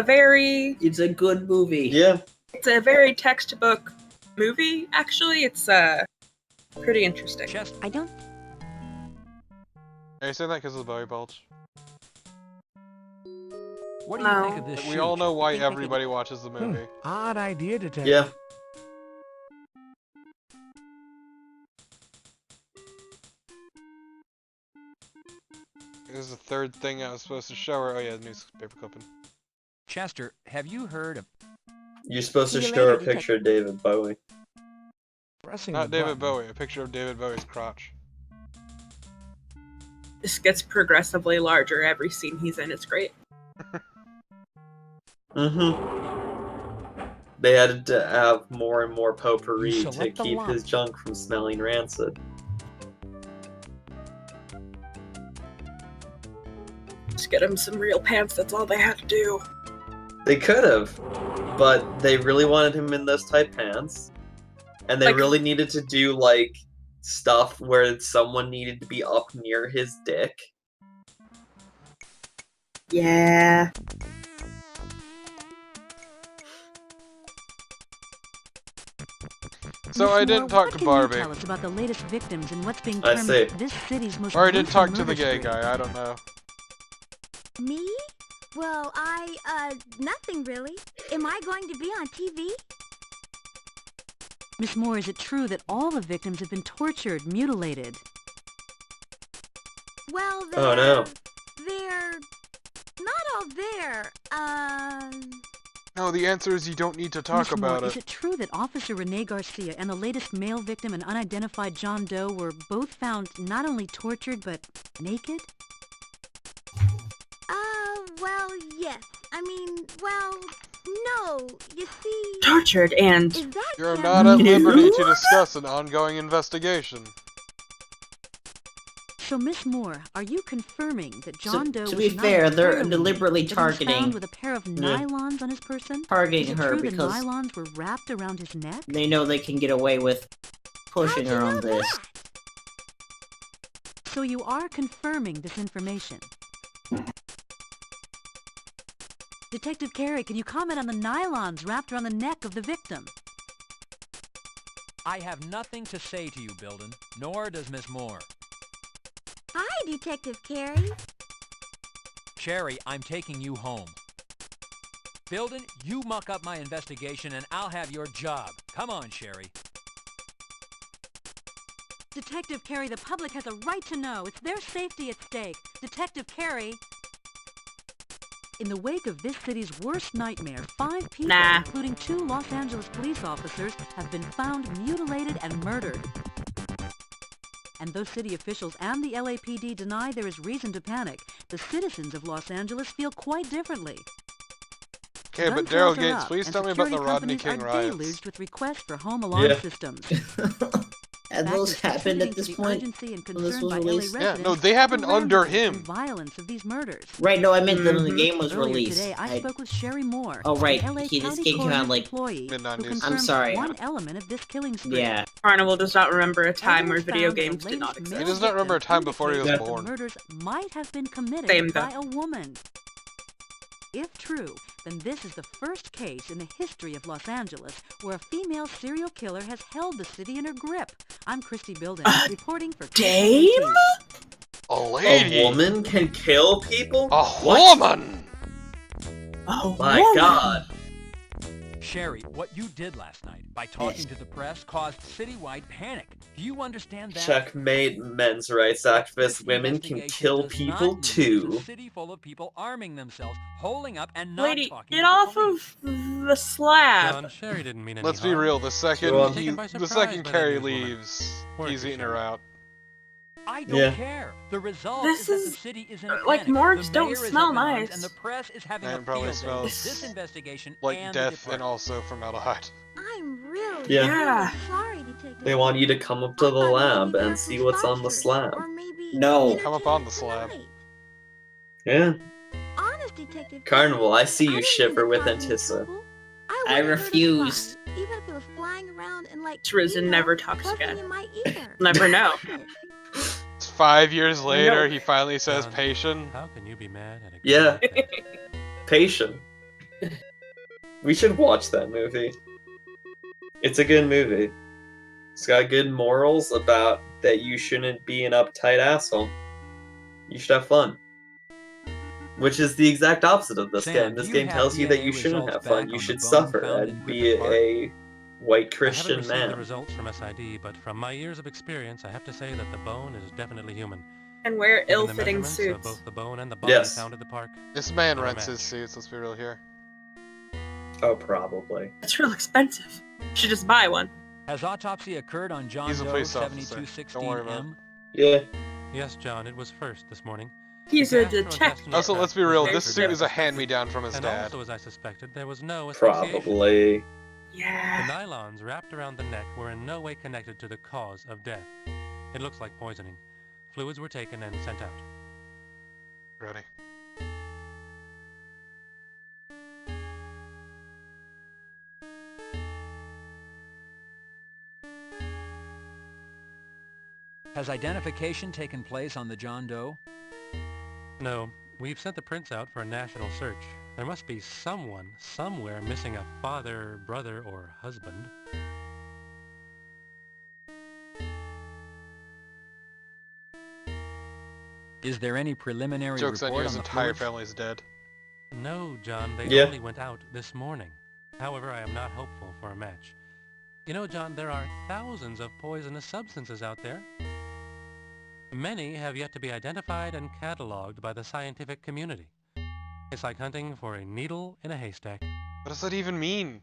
very... It's a good movie. Yeah. It's a very textbook movie, actually. It's, pretty interesting. I don't... Are you saying that because of the belly bulge? What do you think of this We shoot? all know why everybody watches the movie. Odd idea, detective. Yeah. This is the third thing I was supposed to show her. Oh yeah, the newspaper clipping. Chester, have you heard of... You're supposed to See you show her a later, picture of David Bowie. Pressing Not the David button. Bowie, a picture of David Bowie's crotch. This gets progressively larger every scene he's in. It's great. They had to have more and more potpourri You to select the keep lock. his junk from smelling rancid. Just get him some real pants. That's all they had to do. They could have, but they really wanted him in those tight pants. And they Like- really needed to do, like, stuff where someone needed to be up near his dick. Yeah. So I didn't talk to Barbie. Tell us about the latest victims and what's being I termed see. this city's most Or I didn't gruesome talk to the murder gay spree. guy, I don't know. Me? Well, nothing really. Am I going to be on TV? Miss Moore, is it true that all the victims have been tortured, mutilated? Well, Oh no. they're not all there. No, the answer is you don't need to talk Miss Moore, about is it. it true that Officer Rene Garcia and the latest male victim, an unidentified John Doe, were both found not only tortured but naked? Well, yes. I mean, well, no. You see... Tortured and... Is that You're just not at liberty No. to discuss an ongoing investigation. So, Miss Moore, are you confirming that John Doe to was be not fair, they're entirely deliberately naked, that he was targeting- found with a pair of nylons on his person? Targeting is it her true because- that nylons were wrapped around his neck? They know they can get away with pushing her on this. So you are confirming this information? Detective Carey, can you comment on the nylons wrapped around the neck of the victim? I have nothing to say to you, Bilden, nor does Miss Moore. Hi, Detective Carey. Sherry, I'm taking you home. Bilden, you muck up my investigation and I'll have your job. Come on, Sherry. Detective Carey, the public has a right to know. It's their safety at stake. Detective Carey. In the wake of this city's worst nightmare, 5 people, including 2 Los Angeles police officers, have been found mutilated and murdered. And though city officials and the LAPD deny there is reason to panic, the citizens of Los Angeles feel quite differently. Okay, but Daryl Gates, please tell me about the Rodney King riots. Deluged with requests for home alarm systems. And those happened at this point when this was released? Yeah, no, they happened under him. Violence of these murders. Right, no, I meant when the game was Earlier released. Today, I spoke with Sherry Moore. Oh, right. LA This game came out like mid-90s. I'm sorry. One element of this killing spree. Yeah. Carnival does not remember a time where video games did not exist. He does not remember a time before he was born. Murders might have been committed by a woman. If true, then this is the first case in the history of Los Angeles where a female serial killer has held the city in her grip. I'm Christy Bilden, reporting for Dame? A lady? A woman can kill people? A woman? Oh my god. Sherry, what you did last night by talking to the press caused citywide panic. Do you understand that? Checkmate, men's rights activists. Women can kill people too. A city full of people arming themselves, holding up, and not Lady, talking get to off police. of the slab. John, Sherry didn't mean any Let's be harm. real, the second Taken by the surprise second by that Carrie newswoman. leaves, Poor he's eating her out. I don't care. The result This is that is the city is in a like panic. morgues The don't mayor is smell up in arms, nice. and the press is having And a probably field day with smells this investigation like and the death department. and also formaldehyde. I'm really, Yeah. really sorry, Detective. They want you to come up to the lab and see what's on the slab. Or maybe No. Come up on the slab. Yeah. Honest, Detective. Carnival, I see you didn't shiver mean to with cause you Antissa. trouble. I wouldn't hurt a refuse. fly, even if it was flying around and like Risen never talks buzzing again. in my ear. Never know. 5 years later, he finally says John, patient. How can you be mad at a girl Yeah. like that? Patient. We should watch that movie. It's a good movie. It's got good morals about that you shouldn't be an uptight asshole. You should have fun. Which is the exact opposite of this Sam, game. do This you game have tells you that DNA you shouldn't results have fun. back You on should the bone suffer found in and be Griffith Park? a white I haven't Christian received the man. results from SID, but from my years of experience, I have to say that the bone is definitely human. And wear Given the ill-fitting measurements of suits. both the bone and the body Yes. found at the park, This man they're a rents his match. suits, let's be real here. Oh, probably. It's real expensive. You should just buy one. Has autopsy occurred on John He's a Doe police officer. Don't worry about 7216M? Yeah. Yes, John, it was first this morning. He's The a detective. gastrointestinal Also, let's be tract real, was this ruptured suit by is a hand-me-down from his and dad. also, as I suspected, there was no association. Probably. The Yeah. nylons wrapped around the neck were in no way connected to the cause of death. It looks like poisoning. Fluids were taken and sent out. Ready. Has identification taken place on the John Doe? No, we've sent the prints out for a national search. There must be someone, somewhere, missing a father, brother, or husband. Is there any preliminary Joke's on you, report his on the entire fluids? family's dead. No, John, they Yeah. only went out this morning. However, I am not hopeful for a match. You know, John, there are thousands of poisonous substances out there. Many have yet to be identified and cataloged by the scientific community. It's like hunting for a needle in a haystack. What does that even mean?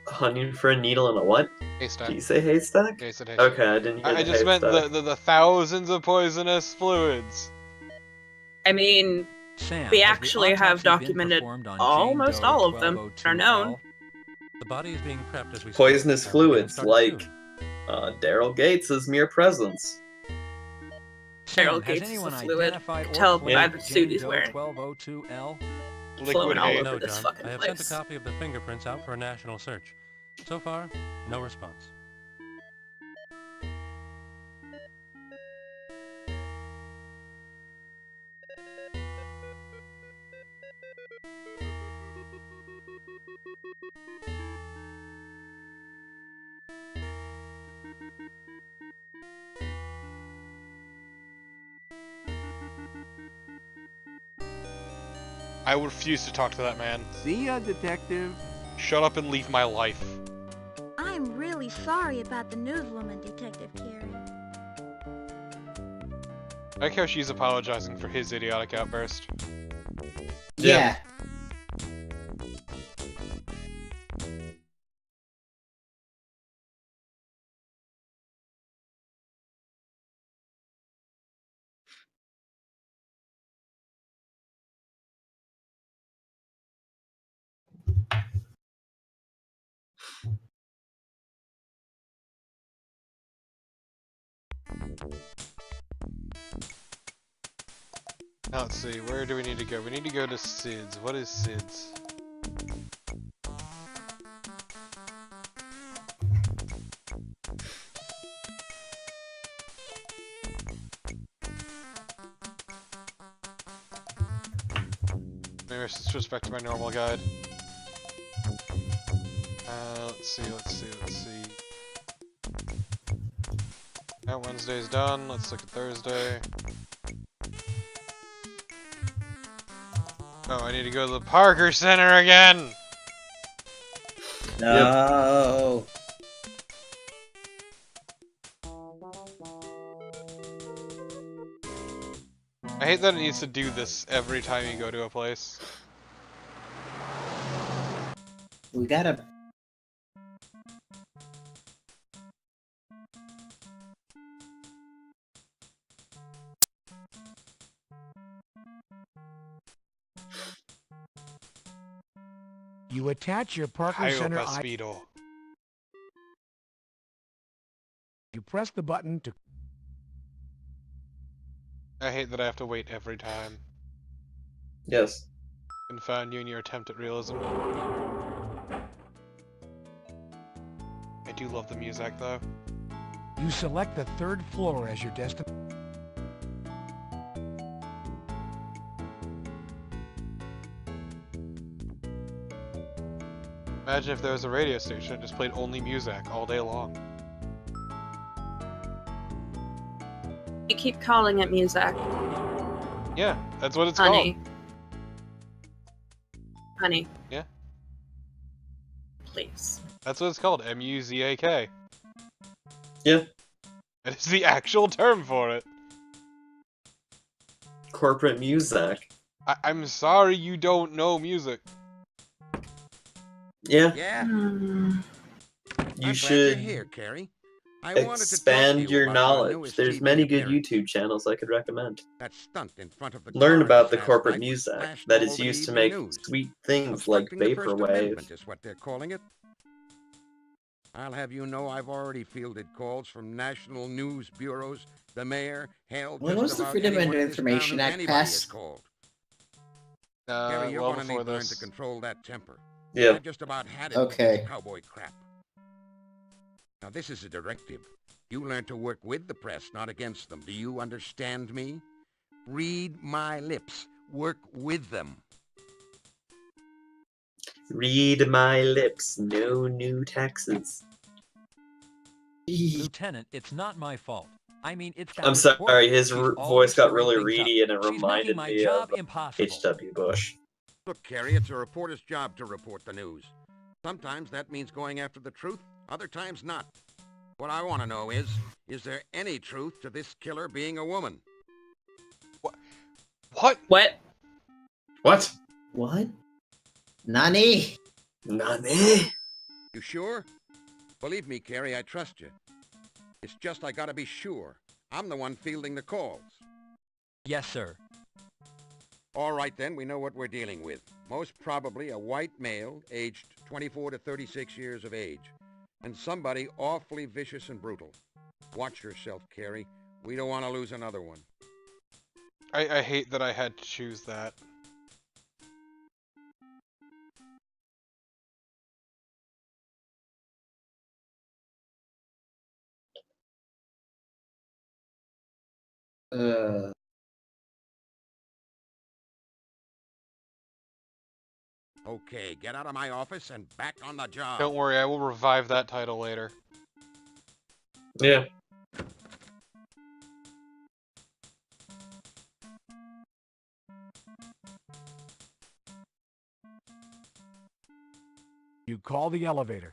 Hunting for a needle in a what? Haystack. Did you say haystack? Yeah, he said haystack. Okay, I didn't hear I the just meant haystack. the thousands of poisonous fluids. I mean, Sam, we has the actually have autopsy been documented performed on almost Jane Doe all of them are known. 1202L? The body is being prepped as we speak. Poisonous and we're getting fluids started like soon. Daryl Gates' mere presence. Sam, Daryl has Gates is anyone a fluid. identified or Tell claimed by the suit Jane he's Doe wearing. 1202L? Liquid Flowing all hate. over No, this John. fucking I have place. sent a copy of the fingerprints out for a national search. So far, no response. I refuse to talk to that man. See ya, detective. Shut up and leave my life. I'm really sorry about the newswoman, Detective Carey. I like how she's apologizing for his idiotic outburst. Yeah. Now let's see, where do we need to go? We need to go to Sid's. What is Sid's? Maybe I should switch back to my normal guide. Let's see. Now Wednesday's done, let's look at Thursday. Oh, I need to go to the Parker Center again! No. I hate that it needs to do this every time you go to a place. We gotta. You attach your Parker Center Speedo. You press the button to. I hate that I have to wait every time. Yes. Confound you in your attempt at realism. I do love the music, though. You select the 3rd floor as your destination. Imagine if there was a radio station that just played only music all day long. You keep calling it music. Yeah, that's what it's Honey. called. Honey. Yeah. Please. That's what it's called, M-U-Z-A-K. Yeah. That is the actual term for it. Corporate music. I'm sorry you don't know music. Yeah. Yeah. You should here, Carrie. expand your knowledge. There's many good YouTube channels I could recommend. That stunt in front of the Learn car about the last corporate night was music flashed that all is over the used to evening make news. sweet things like Obstructing the First vaporwave. Amendment is what they're calling it. I'll have you know I've already fielded calls from national news bureaus, the mayor, hell, When just was the about Freedom anyone of in this town Information who Act anybody has passed? called. Carrie, you're Well gonna before need to learn this. to control that temper. Yeah. I just about had it Okay. with this cowboy crap. Now this is a directive. You learn to work with the press, not against them. Do you understand me? Read my lips. Work with them. Read my lips. No new taxes. Lieutenant, it's not my fault. I mean, it's that I'm reporter. sorry, his She's voice always got stirring really things reedy up. and it She's reminded making my me job of impossible. H.W. Bush. Look, Carrie, it's a reporter's job to report the news. Sometimes that means going after the truth, other times not. What I want to know is there any truth to this killer being a woman? What? What? What? What? Nani? Nani? You sure? Believe me, Carrie, I trust you. It's just I gotta be sure. I'm the one fielding the calls. Yes, sir. All right, then, we know what we're dealing with. Most probably a white male, aged 24 to 36 years of age. And somebody awfully vicious and brutal. Watch yourself, Carrie. We don't want to lose another one. I hate that I had to choose that. Okay, get out of my office and back on the job. Don't worry, I will revive that title later. Yeah. You call the elevator.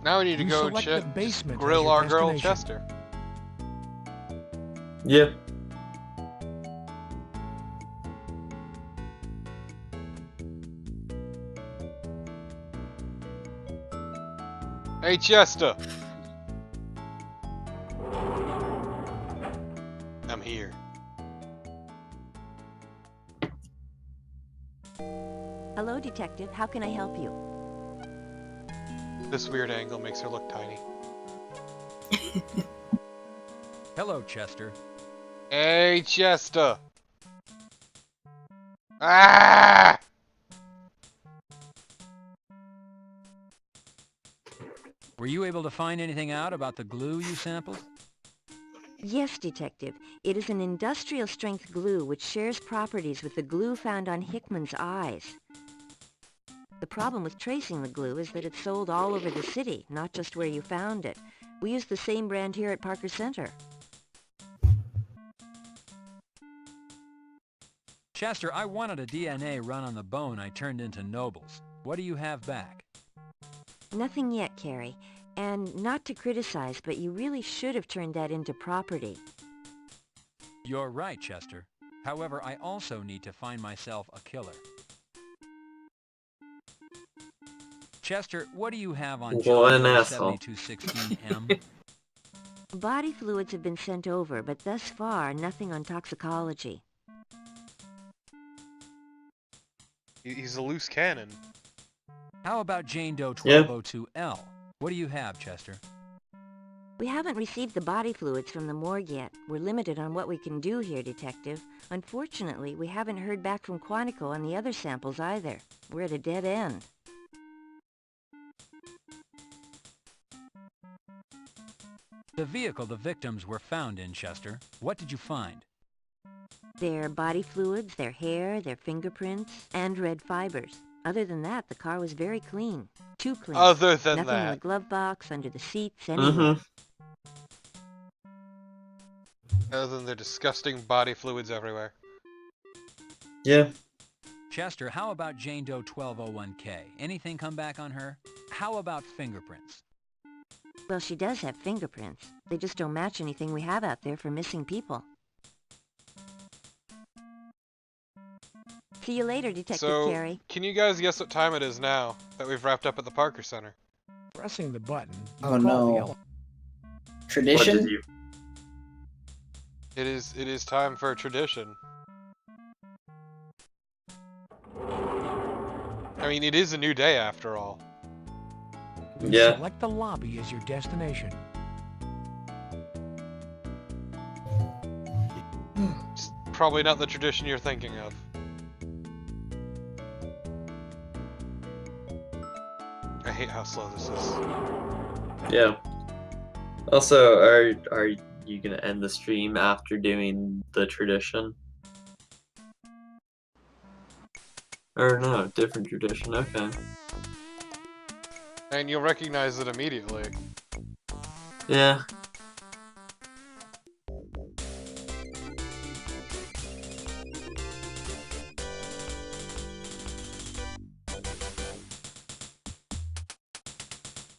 Now we need to You go select the basement as grill your our girl destination. Chester. Yeah. Hey Chester! I'm here. Hello, detective. How can I help you? This weird angle makes her look tiny. Hello, Chester. Hey Chester! Ah! Were you able to find anything out about the glue you sampled? Yes, detective. It is an industrial-strength glue which shares properties with the glue found on Hickman's eyes. The problem with tracing the glue is that it's sold all over the city, not just where you found it. We use the same brand here at Parker Center. Chester, I wanted a DNA run on the bone I turned into Nobles. What do you have back? Nothing yet, Carrie. And not to criticize, but you really should have turned that into property. You're right, Chester. However, I also need to find myself a killer. Chester, what do you have on What an John Doe asshole. 7216M? Body fluids have been sent over, but thus far, nothing on toxicology. He's a loose cannon. How about Jane Doe Yeah. 1202L? What do you have, Chester? We haven't received the body fluids from the morgue yet. We're limited on what we can do here, Detective. Unfortunately, we haven't heard back from Quantico on the other samples either. We're at a dead end. The vehicle the victims were found in, Chester. What did you find? Their body fluids, their hair, their fingerprints, and red fibers. Other than that, the car was very clean. Too clean. Other than Nothing in the that. glove box, under the seats, anywhere. Other than the disgusting body fluids everywhere. Yeah. Chester, how about Jane Doe 1201K? Anything come back on her? How about fingerprints? Well, she does have fingerprints. They just don't match anything we have out there for missing people. See you later, Detective So, Carey. can you guys guess what time it is now that we've wrapped up at the Parker Center? Pressing the button. You Oh call the no. elevator. Tradition? It is time for a tradition. I mean, it is a new day after all. You Yeah. select the lobby as your destination. It's probably not the tradition you're thinking of. I hate how slow this is. Yeah. Also, are you gonna end the stream after doing the tradition? Or no, different tradition. Okay. And you'll recognize it immediately. Yeah.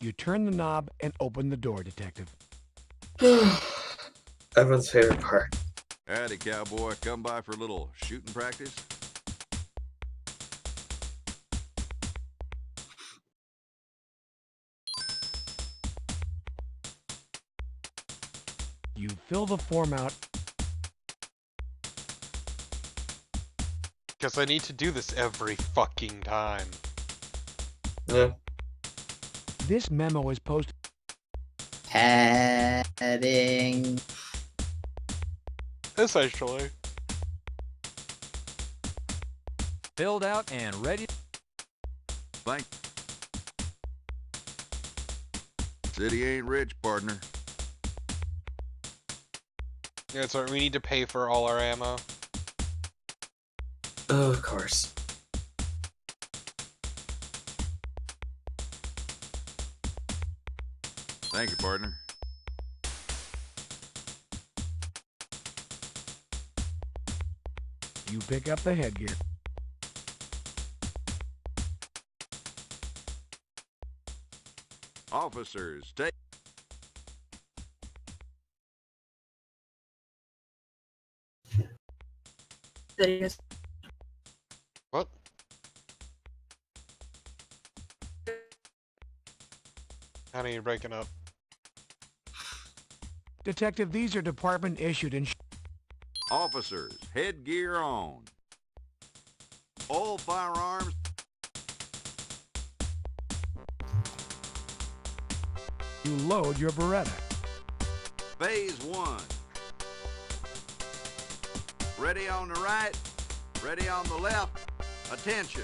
You turn the knob and open the door, Detective. Everyone's favorite part. Howdy, cowboy. Come by for a little shooting practice? You fill the form out. Because I need to do this every fucking time. Yeah. This memo is posted. Padding. Essentially. Filled out and ready. Thank. City ain't rich, partner. Yeah, that's right. We need to pay for all our ammo. Oh, of course. Thank you, partner. You pick up the headgear. Officers, take... What? Honey, you're breaking up. Detective, these are department issued and Officers, headgear on. All firearms... you load your Beretta. Phase 1. Ready on the right, ready on the left. Attention.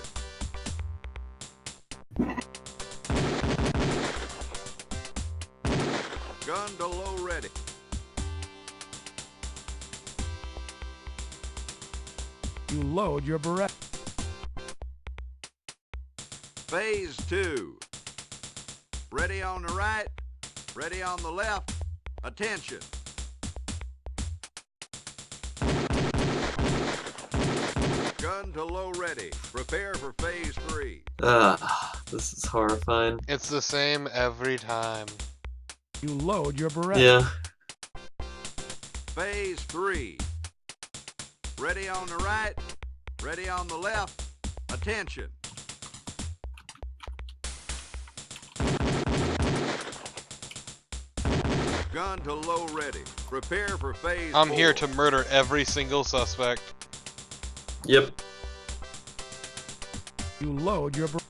Gun to low ready. You load your Beretta. Phase 2. Ready on the right, ready on the left. Attention. Gun to low ready. Prepare for phase 3. This is horrifying. It's the same every time. You load your Beretta. Yeah. Phase 3. Ready on the right, ready on the left. Attention. Gun to low ready. Prepare for phase I'm 4. here to murder every single suspect. Yep. You load your Beretta.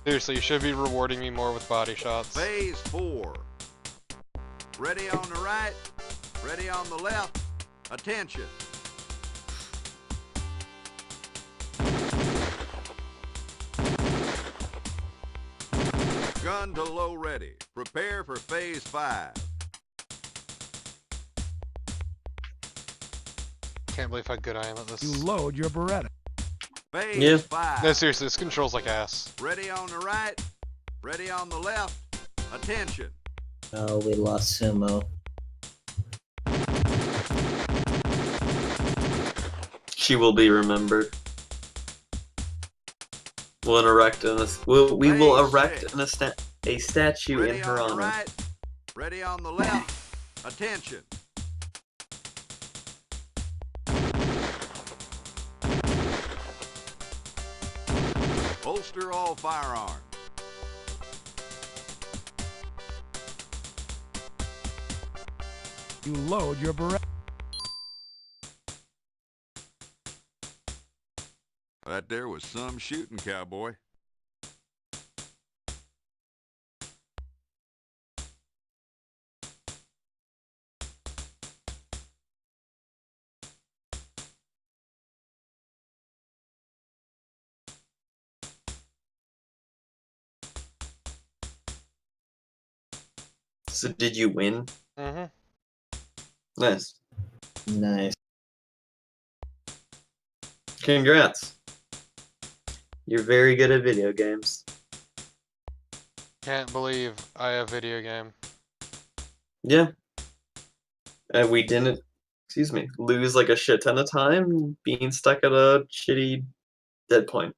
Seriously, you should be rewarding me more with body shots. Phase 4. Ready on the right, ready on the left. Attention. Gun to low ready. Prepare for phase 5. Can't believe how good I am at this. You load your Beretta. Phase 5. No, seriously, this controls like ass. Ready on the right, ready on the left. Attention. Oh, we lost Sumo. She will be remembered. We will erect a statue Ready in her on the honor. right, ready on the left. Attention. Holster all firearms. You load your Beretta. That there was some shooting, cowboy. So did you win? Mm-hmm. Nice. Nice. Congrats. You're very good at video games. Can't believe I have video game. Yeah. And we didn't, lose like a shit ton of time being stuck at a shitty dead point.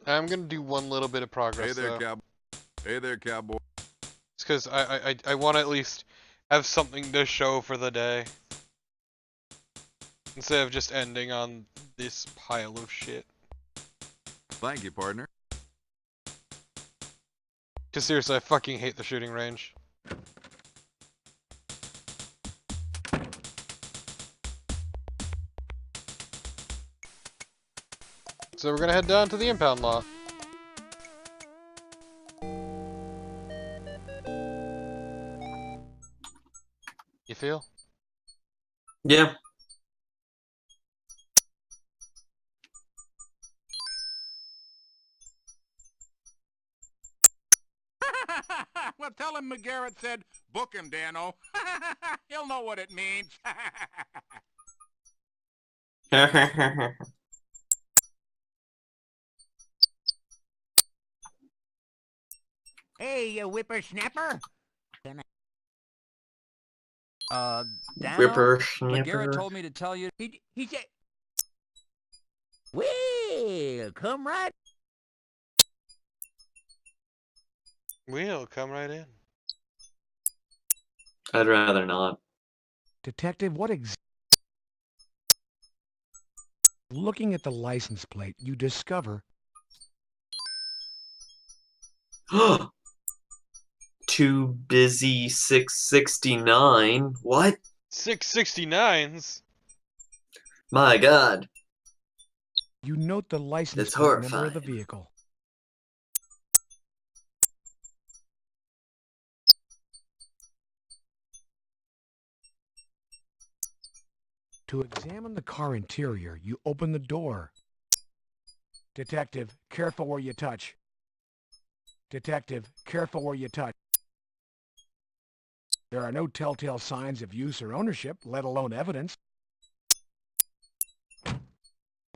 I'm gonna do one little bit of progress. Hey there, though. cowboy. Hey there, cowboy. It's because I want to at least have something to show for the day. Instead of just ending on this pile of shit. Thank you, partner. Because seriously, I fucking hate the shooting range. So we're gonna head down to the impound lot. You feel? Yeah. him McGarrett said, book him, Dano. He'll know what it means. Hey, you whippersnapper. Dano? Whippersnapper. McGarrett told me to tell you. He said... Well, come right... We'll come right in. I'd rather not. Detective, looking at the license plate, you discover... Too busy 669. What? 669s? My god. You note the license That's plate number of horrifying. the vehicle. To examine the car interior, you open the door. Detective, careful where you touch. Detective, careful where you touch. There are no telltale signs of use or ownership, let alone evidence.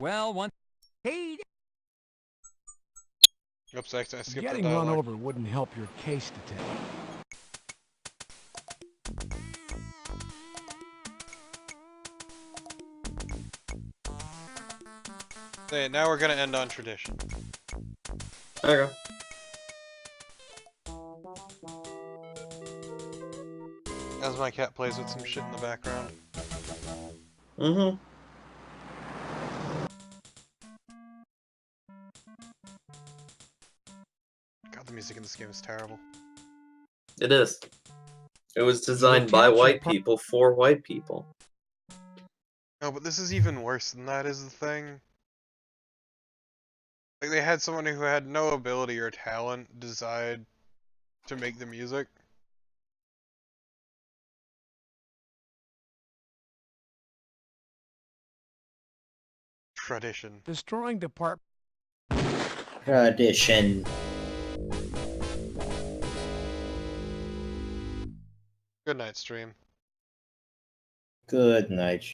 Well, one... Hey... Oops, I skipped the Getting run dialogue. over wouldn't help your case, Detective. Hey, now we're gonna end on tradition. Okay. As my cat plays with some shit in the background. Mm-hmm. God, the music in this game is terrible. It is. It was designed by white people for white people. No, but this is even worse than that is the thing. Like, they had someone who had no ability or talent decide to make the music. Tradition. Destroying department. Tradition. Good night, stream. Good night.